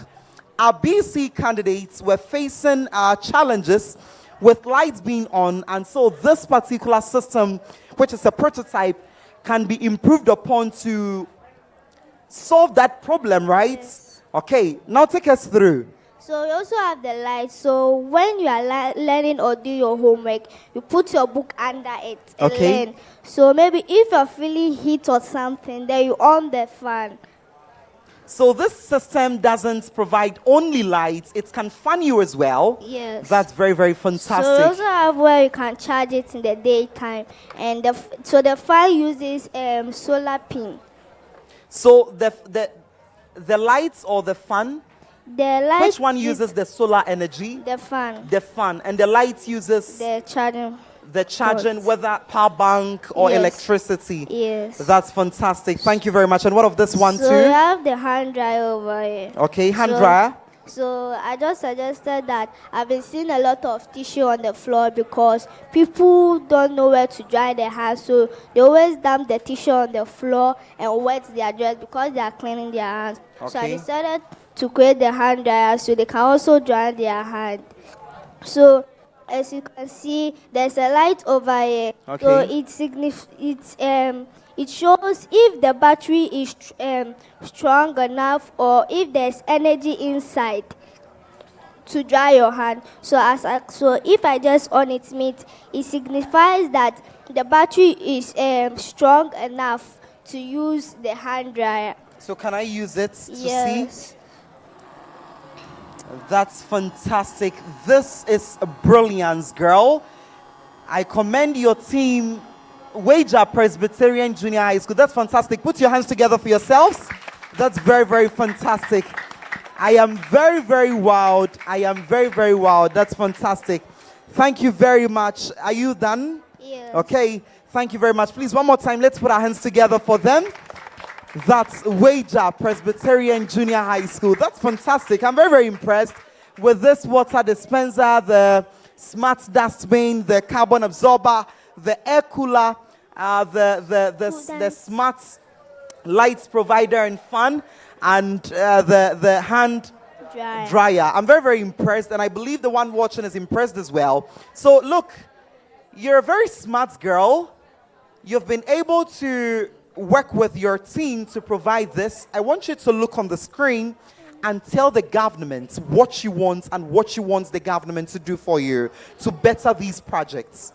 our BC candidates were facing challenges with lights being on, and so this particular system, which is a prototype, can be improved upon to solve that problem, right? Yes. Okay, now take us through. So you also have the light. So when you are learning or do your homework, you put your book under it and learn. So maybe if you're feeling heat or something, then you on the fan. So this system doesn't provide only lights, it can fan you as well. Yes. That's very, very fantastic. So you also have where you can charge it in the daytime. And so the fan uses solar pin. So the lights or the fan? The light. Which one uses the solar energy? The fan. The fan. And the light uses? The charging. The charging, whether power bank or electricity. Yes. That's fantastic. Thank you very much. And what of this one too? So you have the hand dryer over here. Okay, hand dryer. So I just suggested that I've been seeing a lot of tissue on the floor because people don't know where to dry their hands. So they always dump the tissue on the floor and wet their dress because they are cleaning their hands. So I decided to create the hand dryer so they can also dry their hand. So as you can see, there's a light over here. Okay. So it shows if the battery is strong enough or if there's energy inside to dry your hand. So if I just on it, it signifies that the battery is strong enough to use the hand dryer. So can I use it to Yes. see? That's fantastic. This is a brilliance, girl. I commend your team, Wager Presbyterian Junior High School. That's fantastic. Put your hands together for yourselves. That's very, very fantastic. I am very, very wowed. I am very, very wowed. That's fantastic. Thank you very much. Are you done? Yes. Okay. Thank you very much. Please, one more time, let's put our hands together for them. That's Wager Presbyterian Junior High School. That's fantastic. I'm very, very impressed with this water dispenser, the smart dustbin, the carbon absorber, the air cooler, the smart lights provider and fan, and the hand dryer. I'm very, very impressed, and I believe the one watching is impressed as well. So look, you're a very smart girl. You've been able to work with your team to provide this, I want you to look on the screen and tell the government what you want and what you want the government to do for you to better these projects.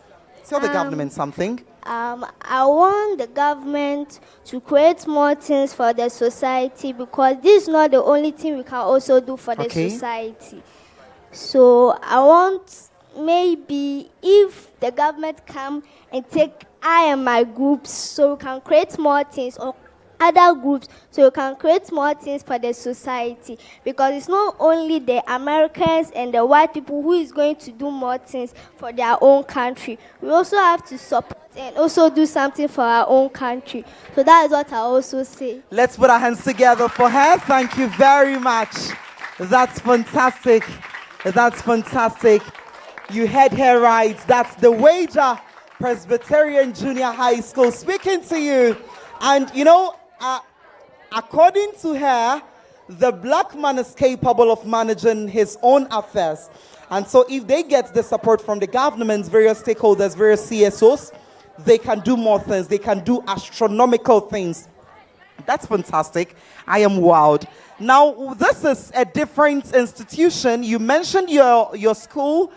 Tell the government something. I want the government to create more things for the society, because this is not the only thing we can also do for the society. So I want, maybe if the government come and take I and my groups, so we can create more things, or other groups, so we can create more things for the society, because it's not only the Americans and the white people who is going to do more things for their own country. We also have to support and also do something for our own country. So that is what I also say. Let's put our hands together for her. Thank you very much. That's fantastic. That's fantastic. You heard her right. That's the Wager Presbyterian Junior High School speaking to you. And you know, according to her, the black man is capable of managing his own affairs. And so if they get the support from the government, various stakeholders, various CSOs, they can do more things. They can do astronomical things. That's fantastic. I am wowed. Now, this is a different institution. You mentioned your school.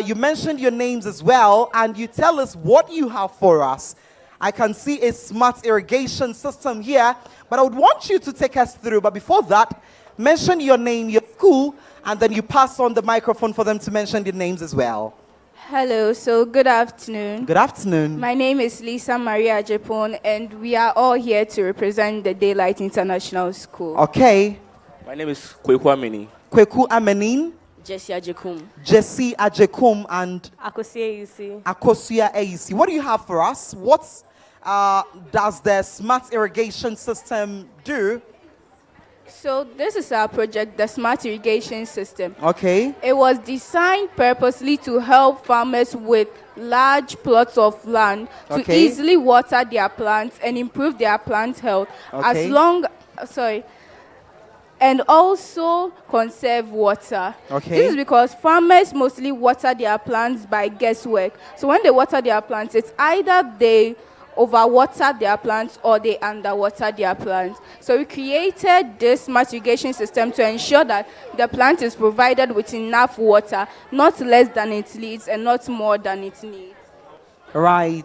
You mentioned your names as well. And you tell us what you have for us. I can see a smart irrigation system here, but I would want you to take us through. But before that, mention your name, your school, and then you pass on the microphone for them to mention their names as well. Hello, so good afternoon. Good afternoon. My name is Lisa Maria Japon, and we are all here to represent the Daylight International School. Okay. My name is Kweku Ameni. Kweku Amenin. Jesse Ajekum. Jesse Ajekum and Akosia Eisi. Akosia Eisi. What do you have for us? What does the smart irrigation system do? So this is our project, the Smart Irrigation System. Okay. It was designed purposely to help farmers with large plots of land to easily water their plants and improve their plant health, and also conserve water. This is because farmers mostly water their plants by guesswork. So when they water their plants, it's either they overwater their plants or they underwater their plants. So we created this smart irrigation system to ensure that the plant is provided with enough water, not less than it needs and not more than it needs. Right.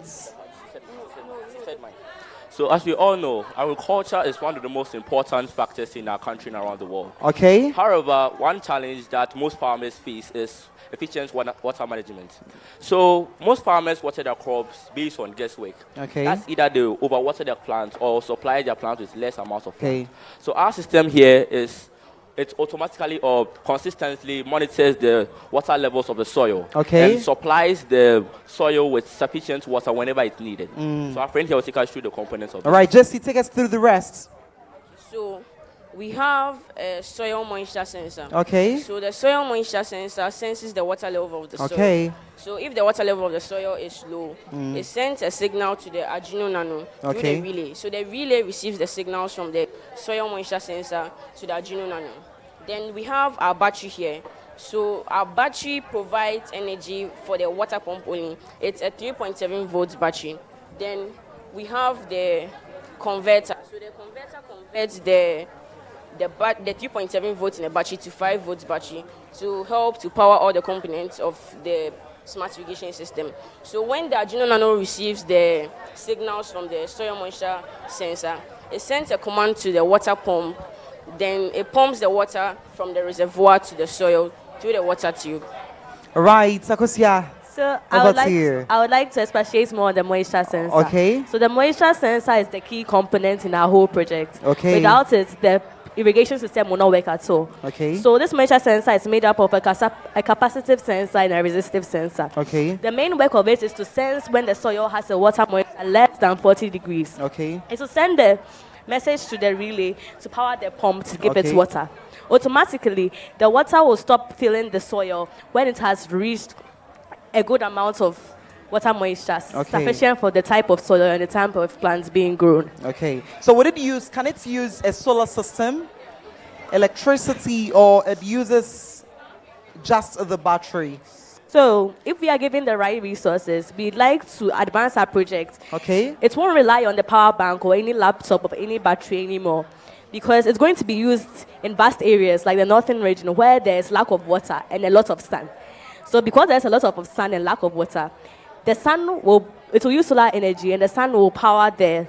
So as we all know, agriculture is one of the most important factors in our country and around the world. Okay. However, one challenge that most farmers face is efficient water management. So most farmers water their crops based on guesswork. Okay. That's either they overwater their plants or supply their plants with less amounts of water. So our system here is it automatically or consistently monitors the water levels of the soil and supplies the soil with sufficient water whenever it's needed. So our friend here will take us through the components of All right, Jesse, take us through the rest. So we have a soil moisture sensor. Okay. So the soil moisture sensor senses the water level of the soil. Okay. So if the water level of the soil is low, it sends a signal to the Arduino Nano through the relay. So the relay receives the signals from the soil moisture sensor to the Arduino Nano. Then we have our battery here. So our battery provides energy for the water pump only. It's a 3.7 volts battery. Then we have the converter. So the converter converts the 3.7 volts in the battery to 5 volts battery to help to power all the components of the smart irrigation system. So when the Arduino Nano receives the signals from the soil moisture sensor, it sends a command to the water pump. Then it pumps the water from the reservoir to the soil through the water tube. Right, Akosia. So I would like to expatiate more on the moisture sensor. Okay. So the moisture sensor is the key component in our whole project. Okay. Without it, the irrigation system will not work at all. Okay. So this moisture sensor is made up of a capacitive sensor and a resistive sensor. Okay. The main work of it is to sense when the soil has a water moisture less than 40 degrees. Okay. It's to send the message to the relay to power the pump to give it water. Automatically, the water will stop filling the soil when it has reached a good amount of water moisture, sufficient for the type of soil and the type of plants being grown. Okay. So can it use a solar system, electricity, or it uses just the battery? So, if we are given the right resources, we'd like to advance our project. Okay. It won't rely on the power bank or any laptop or any battery anymore, because it's going to be used in vast areas like the northern region where there's lack of water and a lot of sun. So, because there's a lot of sun and lack of water, it will use solar energy, and the sun will power the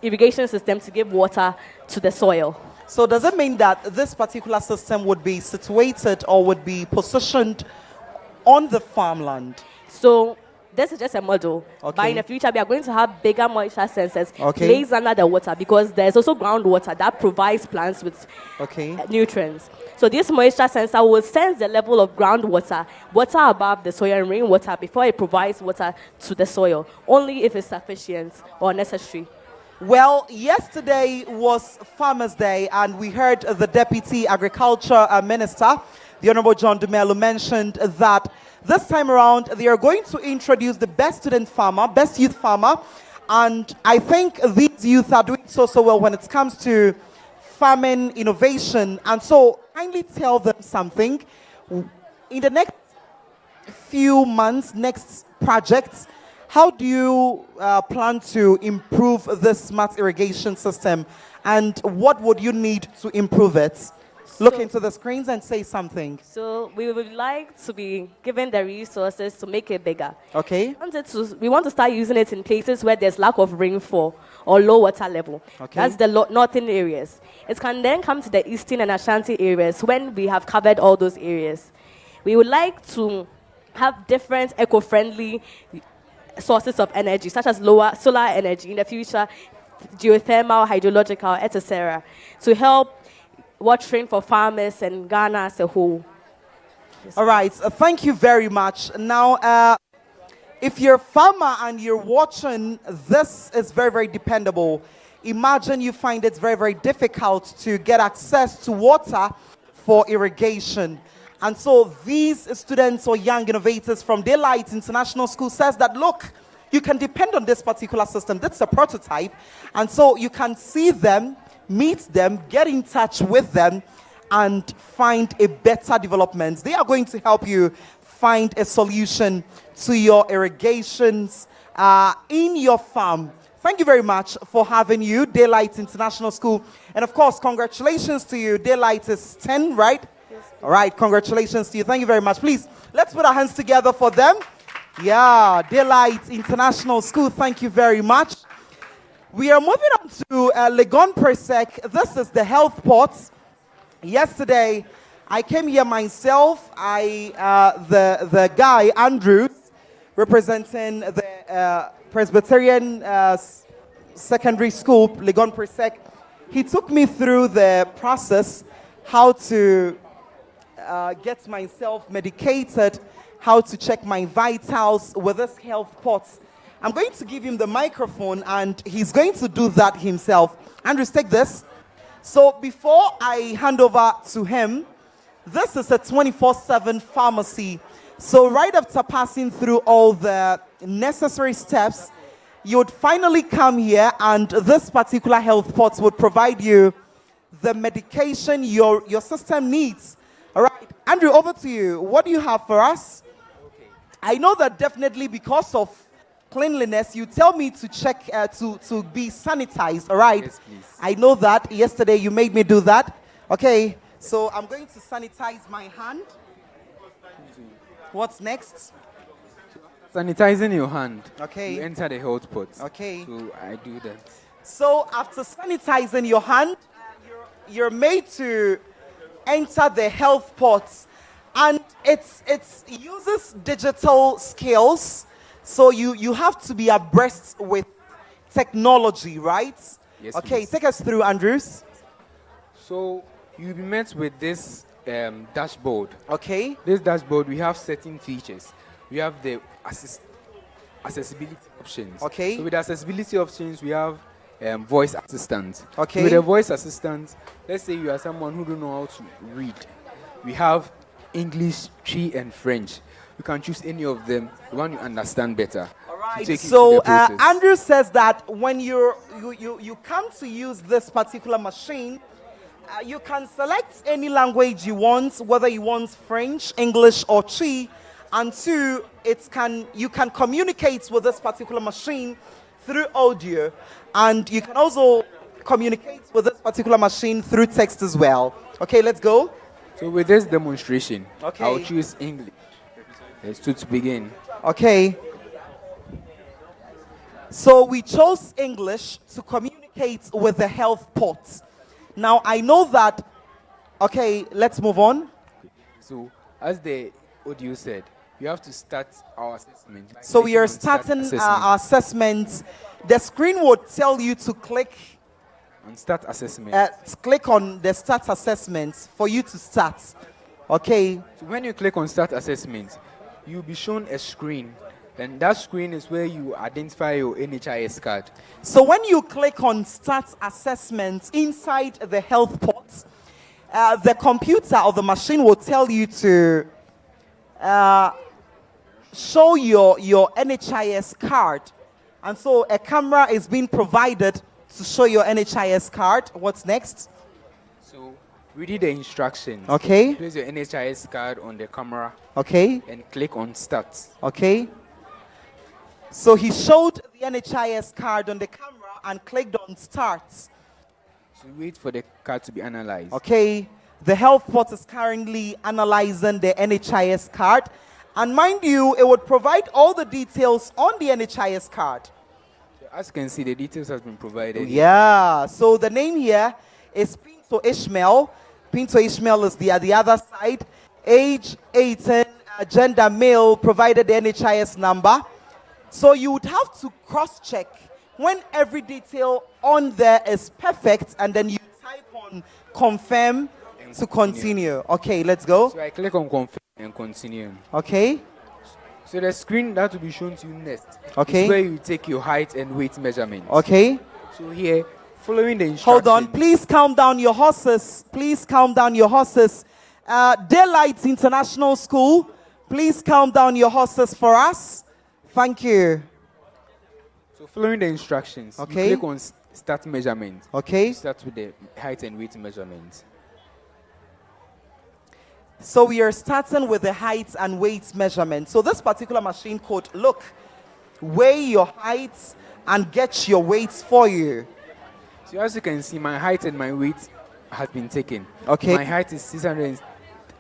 irrigation system to give water to the soil. So does it mean that this particular system would be situated or would be positioned on the farmland? So this is just a model. Okay. But in the future, we are going to have bigger moisture sensors placed under the water, because there's also groundwater that provides plants with nutrients. So this moisture sensor will sense the level of groundwater, water above the soil and rainwater before it provides water to the soil, only if it's sufficient or necessary. Well, yesterday was Farmers' Day, and we heard the Deputy Agriculture Minister, the Honorable John Dumelo, mentioned that this time around they are going to introduce the best student farmer, best youth farmer, and I think these youth are doing so well when it comes to farming innovation. And so kindly tell them something. In the next few months, next projects, how do you plan to improve this smart irrigation system, and what would you need to improve it? Look into the screens and say something. So we would like to be given the resources to make it bigger. Okay. We want to start using it in places where there's lack of rainfall or low water level. Okay. That's the northern areas. It can then come to the eastern and Ashanti areas when we have covered all those areas. We would like to have different eco-friendly sources of energy, such as solar energy in the future, geothermal, hydrological, etc., to help watering for farmers and Ghana as a whole. All right, thank you very much. Now, if you're a farmer and you're watching, this is very, very dependable. Imagine you find it very, very difficult to get access to water for irrigation. And so these students or young innovators from Daylight International School says that, look, you can depend on this particular system. That's a prototype. And so you can see them, meet them, get in touch with them, and find a better development. They are going to help you find a solution to your irrigations in your farm. Thank you very much for having you, Daylight International School. And of course, congratulations to you. Daylight is 10, right? All right, congratulations to you. Thank you very much. Please, let's put our hands together for them. Yeah, Daylight International School, thank you very much. We are moving on to Legon Persec. This is the health port. Yesterday, I came here myself. The guy, Andrew, representing the Presbyterian Secondary School, Legon Persec, he took me through the process, how to get myself medicated, how to check my vitals with this health pot. I'm going to give him the microphone and he's going to do that himself. Andrew, take this. So before I hand over to him, this is a 24/7 pharmacy. So right after passing through all the necessary steps, you would finally come here and this particular health pot would provide you the medication your system needs. All right, Andrew, over to you. What do you have for us? Okay. I know that definitely because of cleanliness, you tell me to check, to be sanitized, all right? Yes, please. I know that. Yesterday you made me do that. Okay, so I'm going to sanitize my hand. What's next? Sanitizing your hand. Okay. You enter the health pot. Okay. So I do that. So after sanitizing your hand, you're made to enter the health pot, and it uses digital skills, so you have to be abreast with technology, right? Yes. Okay, Please. take us through, Andrews. So you'll be met with this dashboard. Okay. This dashboard, we have certain features. We have the accessibility options. Okay. So with the accessibility options, we have voice assistant. Okay. With the voice assistant, let's say you are someone who don't know how to read. We have English, Twi, and French. You can choose any of them, the one you understand better. All right. So Andrew says that when you come to use this particular machine, you can select any language you want, whether you want French, English, or Twi, and 2, you can communicate with this particular machine through audio, and you can also communicate with this particular machine through text as well. Okay, let's go. So with this demonstration, Okay. I'll choose English. Let's to begin. Okay. So we chose English to communicate with the health port. Now I know that. Okay, let's move on. So as the audio said, you have to start our assessment. So we are starting our assessment. The screen would tell you to click on start assessment. Click on the start assessment for you to start. Okay. So when you click on start assessment, you'll be shown a screen. And that screen is where you identify your NHIS card. So when you click on start assessment inside the health port, the computer or the machine will tell you to show your NHIS card. And so a camera is being provided to show your NHIS card. What's next? So read the instructions. Okay. Place your NHIS card on the camera. Okay. And click on start. Okay. So he showed the NHIS card on the camera and clicked on start. So wait for the card to be analyzed. Okay. The health port is currently analyzing the NHIS card. And mind you, it would provide all the details on the NHIS card. So as you can see, the details have been provided. Yeah. So the name here is Pinto Ishmael. Pinto Ishmael is the other side. Age 18, gender male, provided the NHIS number. So you would have to cross-check when every detail on there is perfect, and then you type on confirm to continue. Okay, let's go. So I click on confirm and continue. Okay. So the screen that will be shown to you next Okay. is where you take your height and weight measurement. Okay. So here, following the instructions. Hold on. Please calm down your horses. Please calm down your horses. Daylight International School, please calm down your horses for us. Thank you. So following the instructions, Okay. you click on start measurement. Okay. You start with the height and weight measurement. So we are starting with the height and weight measurement. So this particular machine could weigh your height and get your weights for you. So as you can see, my height and my weight has been taken. Okay. My height is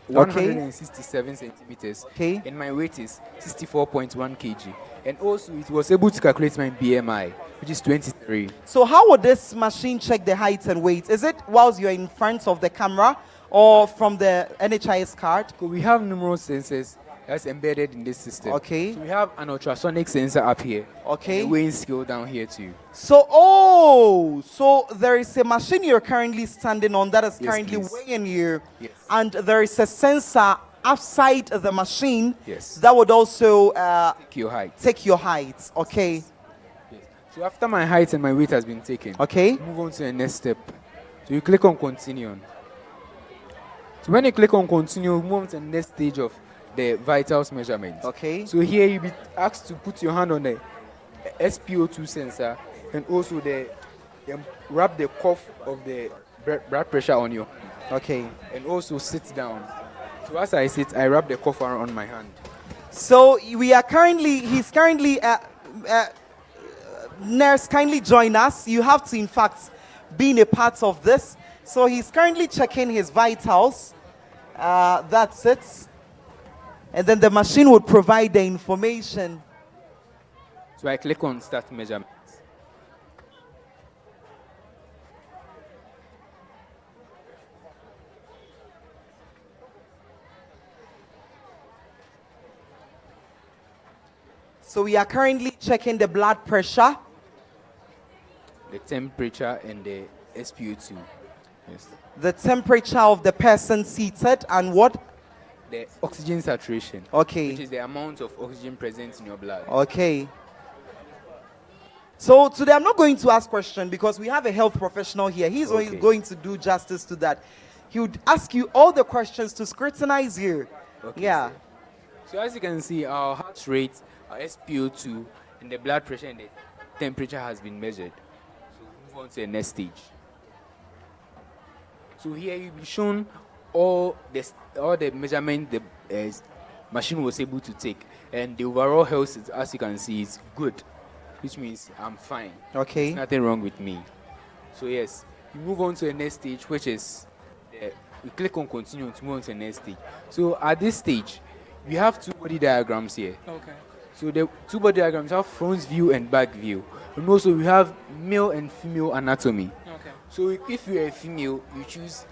167 centimeters. Okay. And my weight is 64.1 kg. And also, it was able to calculate my BMI, which is 23. So how would this machine check the height and weight? Is it whilst you're in front of the camera or from the NHIS card? We have numerous sensors that's embedded in this system. Okay. So we have an ultrasonic sensor up here. Okay. And a weighing scale down here too. So, so there is a machine you're currently standing on that is Yes, currently please. weighing you. Yes. And there is a sensor outside the machine Yes. that would also Take your height. take your height. Okay. Yes. So after my height and my weight has been taken, Okay. move on to the next step. So you click on continue. So when you click on continue, move on to the next stage of the vitals measurement. Okay. So here you'll be asked to put your hand on the SpO2 sensor and also wrap the cuff of the blood pressure on you. Okay. And also sit down. So as I sit, I wrap the cuff around my hand. So he's currently, nurse, kindly join us. You have to, in fact, be a part of this. So he's currently checking his vitals. That's it. And then the machine would provide the information. So I click on start measurement. So we are currently checking the blood pressure, The temperature and the SpO2. Yes. the temperature of the person seated, and what? The oxygen saturation. Okay. Which is the amount of oxygen present in your blood. Okay. So today I'm not going to ask questions because we have a health professional here. He's only going to do justice to that. He would ask you all the questions to scrutinize you. Okay, Yeah. So as you can see, our heart rate, our SpO2, and the blood pressure and the temperature has been measured. So move on to the next stage. So here you'll be shown all the measurement machine was able to take. And the overall health, as you can see, is good, which means I'm fine. Okay. There's nothing wrong with me. So yes, we move on to the next stage, which is we click on continue to move on to the next stage. So at this stage, we have two body diagrams here. Okay. So the two body diagrams have front view and back view. And also we have male and female anatomy. Okay. So if you're a female, you choose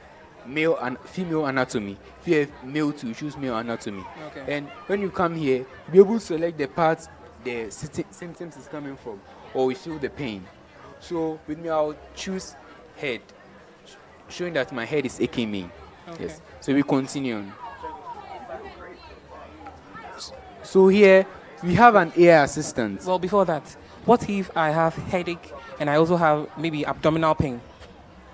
male and female anatomy. If you're a male too, you choose male anatomy. Okay. And when you come here, you'll be able to select the part the symptoms is coming from, or you feel the pain. So with me, I'll choose head, showing that my head is aching me. Okay. Yes. So we continue on. So here we have an AI assistant. Well, before that, what if I have headache and I also have maybe abdominal pain?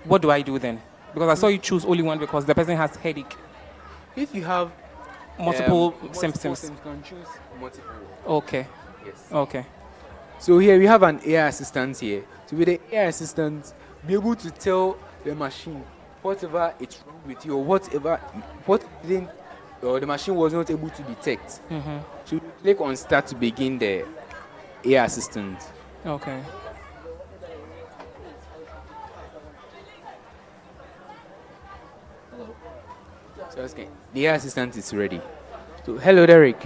What do I do then? Because I saw you choose only one because the person has headache. If you have multiple symptoms, you can choose multiple. Okay. Yes. Okay. So here we have an AI assistant here. So with the AI assistant, be able to tell the machine whatever it's wrong with you or what the machine was not able to detect. Mm-hmm. So you click on start to begin the AI assistant. Okay. So okay, the AI assistant is ready. So hello, Derek.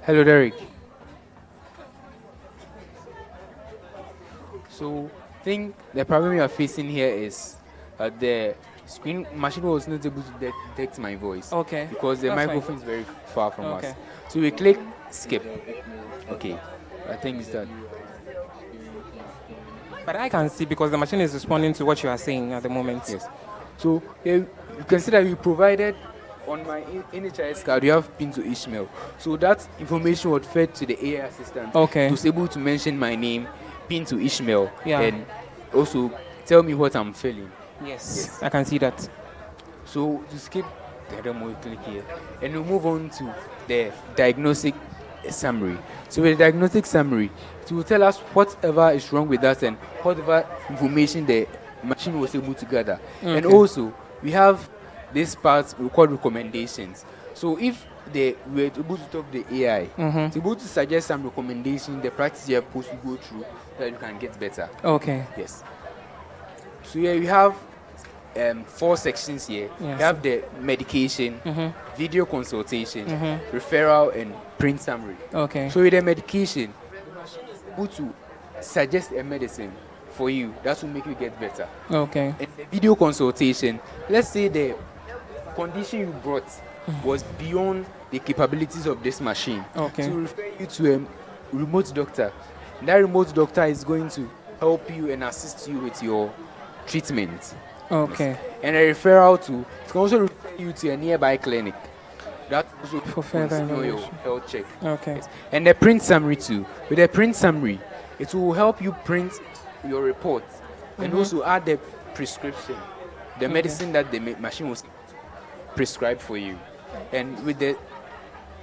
Hello, Derek. So, I think the problem you are facing here is the screen machine was not able to detect my voice. Okay. Because the That's microphone is very far from Okay. us. So we click skip. Okay. I think it's that. But I can see because the machine is responding to what you are saying at the moment. Yes. So you can see that we provided on my NHIS card, you have pin to Ishmael. So that information was fed to the AI assistant. Okay. It was able to mention my name, pin to Ishmael, Yeah. and also tell me what I'm feeling. Yes. I can see that. So to skip the other more, click here, and we move on to the diagnostic summary. So with the diagnostic summary, it will tell us whatever is wrong with us and whatever information the machine was able to gather. And Okay. also, we have this part we call recommendations. So if we were able to talk to the AI, Mhm. to be able to suggest some recommendations, the practice you are supposed to go through, so that you can get better. Okay. Yes. So here we have 4 sections here. Yes. We have the medication, Mhm. video consultation, Mhm. referral, and print summary. Okay. So with the medication, the machine is able to suggest a medicine for you. That will make you get better. Okay. And the video consultation, let's say the condition you brought was beyond the capabilities of this machine. Okay. To refer you to a remote doctor. That remote doctor is going to help you and assist you with your treatment. Okay. And a referral to, it can also refer you to a nearby clinic. That also For further continue your evaluation. health check. Okay. Yes. And the print summary too. With the print summary, it will help you print your report and Mhm. also add the prescription, the Okay. medicine that the machine was prescribed for you. And with the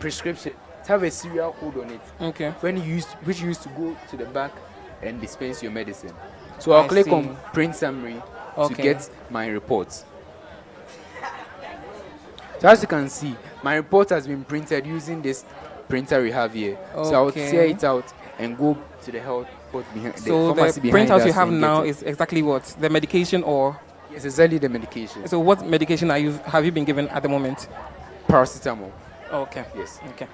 prescription, it have a serial code on it. Okay. Which you used to go to the back and dispense your medicine. So I'll I click see. on print summary to Okay. get my reports. So as you can see, my report has been printed using this printer we have here. So I'll Okay. tear it out and go to the health port behind So the pharmacy behind printout you us have and now get it. is exactly what? The medication or? Yes, exactly the medication. So what medication have you been given at the moment? Paracetamol. Okay. Yes. Okay.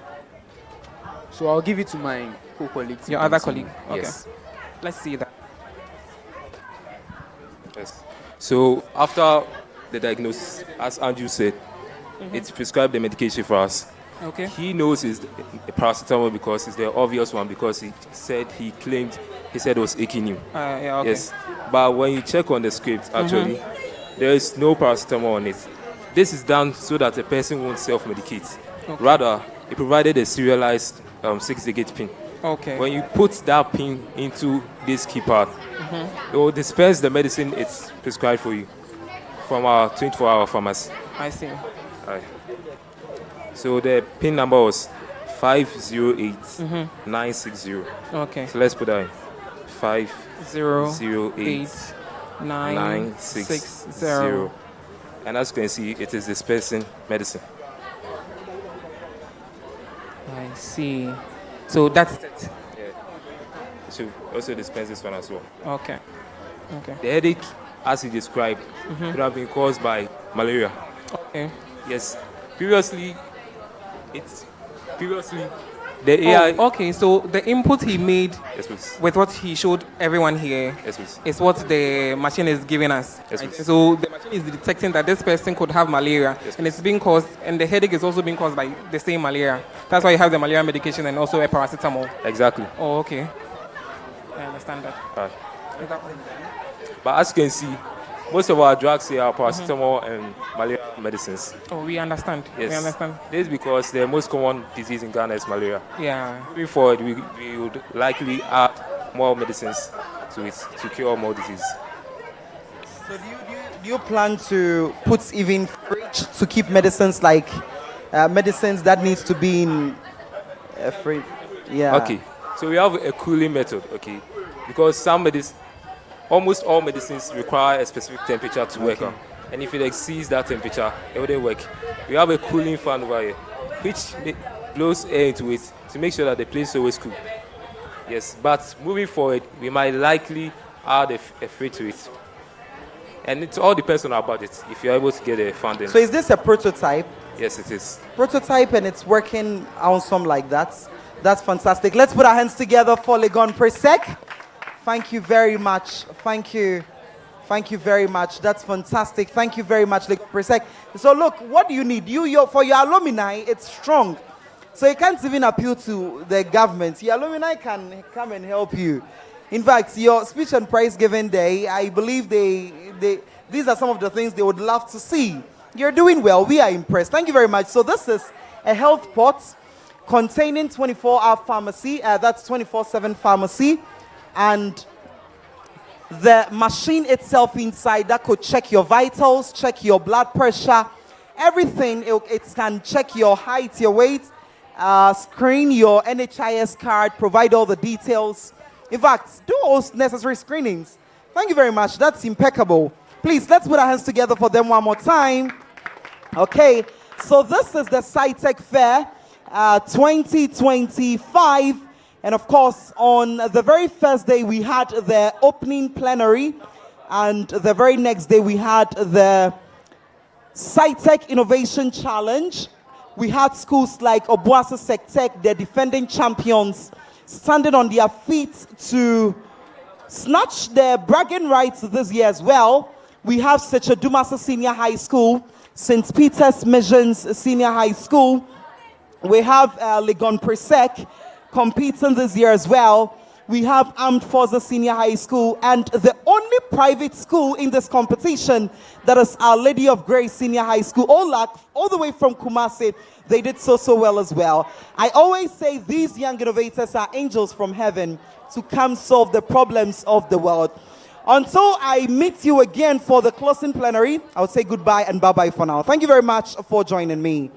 So I'll give it to my co-colleague. to Your other continue. colleague. Okay. Yes. Let's see that. Yes. So after the diagnosis, as Andrew said, Mhm. it's prescribed the medication for us. Okay. He knows it's a paracetamol because it's the obvious one because he claimed his head was aching him. Yeah, okay. Yes. But when you check on the script, actually, there is no paracetamol on it. This is done so that the person won't self-medicate. Okay. Rather, it provided a serialized 6-digit pin. Okay. When you put that pin into this keypad, it will dispense the medicine it's prescribed for you from our 24-hour pharmacy. I see. Aye. So the pin number was 508960. Okay. So let's put that in. 508960. And as you can see, it is dispensing medicine. I see. So that's it. Yeah. So also dispense this one as well. Okay. Okay. The headache, as you described, could have been caused by malaria. Okay. Yes. Previously, the AI. Oh, okay, so the input he made Yes, please. with what he showed everyone here Yes, please. is what the machine is giving us. Yes, right? please. So the machine is detecting that this person could have malaria, Yes, and it's being caused, and the headache is also being caused by the same malaria. That's why you have the malaria medication and also a paracetamol. Exactly. Oh, okay. I understand that. Right. Is that- But as you can see, most of our drugs here are paracetamol and malaria medicines. Oh, we understand. Yes. We understand. This is because the most common disease in Ghana is malaria. Yeah. Moving forward, we would likely add more medicines to it to cure more disease. So do you plan to put even fridge to keep medicines like medicines that needs to be in a fridge? Yeah. Okay. So we have a cooling method, okay? Because almost all medicines require a specific temperature to work on. And if it exceeds that temperature, it wouldn't work. We have a cooling fan over here, which blows air into it to make sure that the place is always cool. Yes, but moving forward, we might likely add a fridge to it. And it all depends on our budget, if you're able to get a funding. So is this a prototype? Yes, it is. Prototype, and it's working awesome like that. That's fantastic. Let's put our hands together for Legon Persec. Thank you very much. Thank you. Thank you very much. That's fantastic. Thank you very much, Legon Persec. So look, what do you need? For your alumni, it's strong. So you can't even appeal to the government. Your alumni can come and help you. In fact, your speech and prize giving day, I believe these are some of the things they would love to see. You're doing well. We are impressed. Thank you very much. So this is a health pot containing 24-hour pharmacy. That's 24/7 pharmacy. And the machine itself inside that could check your vitals, check your blood pressure, everything. It can check your height, your weight, screen your NHIS card, provide all the details. In fact, do all necessary screenings. Thank you very much. That's impeccable. Please, let's put our hands together for them one more time. Okay, so this is the Sci-Tech Fair 2025. And of course, on the very first day, we had the opening plenary. And the very next day, we had the Sci-Tech Innovation Challenge. We had schools like Obuasi Sec-Tech, the defending champions, standing on their feet to snatch their bragging rights this year as well. We have Sechedumasa Senior High School, St. Peter's Missions Senior High School. We have Legon Persec competing this year as well. We have Armed Forces Senior High School, and the only private school in this competition, that is Our Lady of Grace Senior High School, Olak, all the way from Kumasi. They did so well as well. I always say these young innovators are angels from heaven to come solve the problems of the world. Until I meet you again for the closing plenary, I would say goodbye and bye-bye for now. Thank you very much for joining me.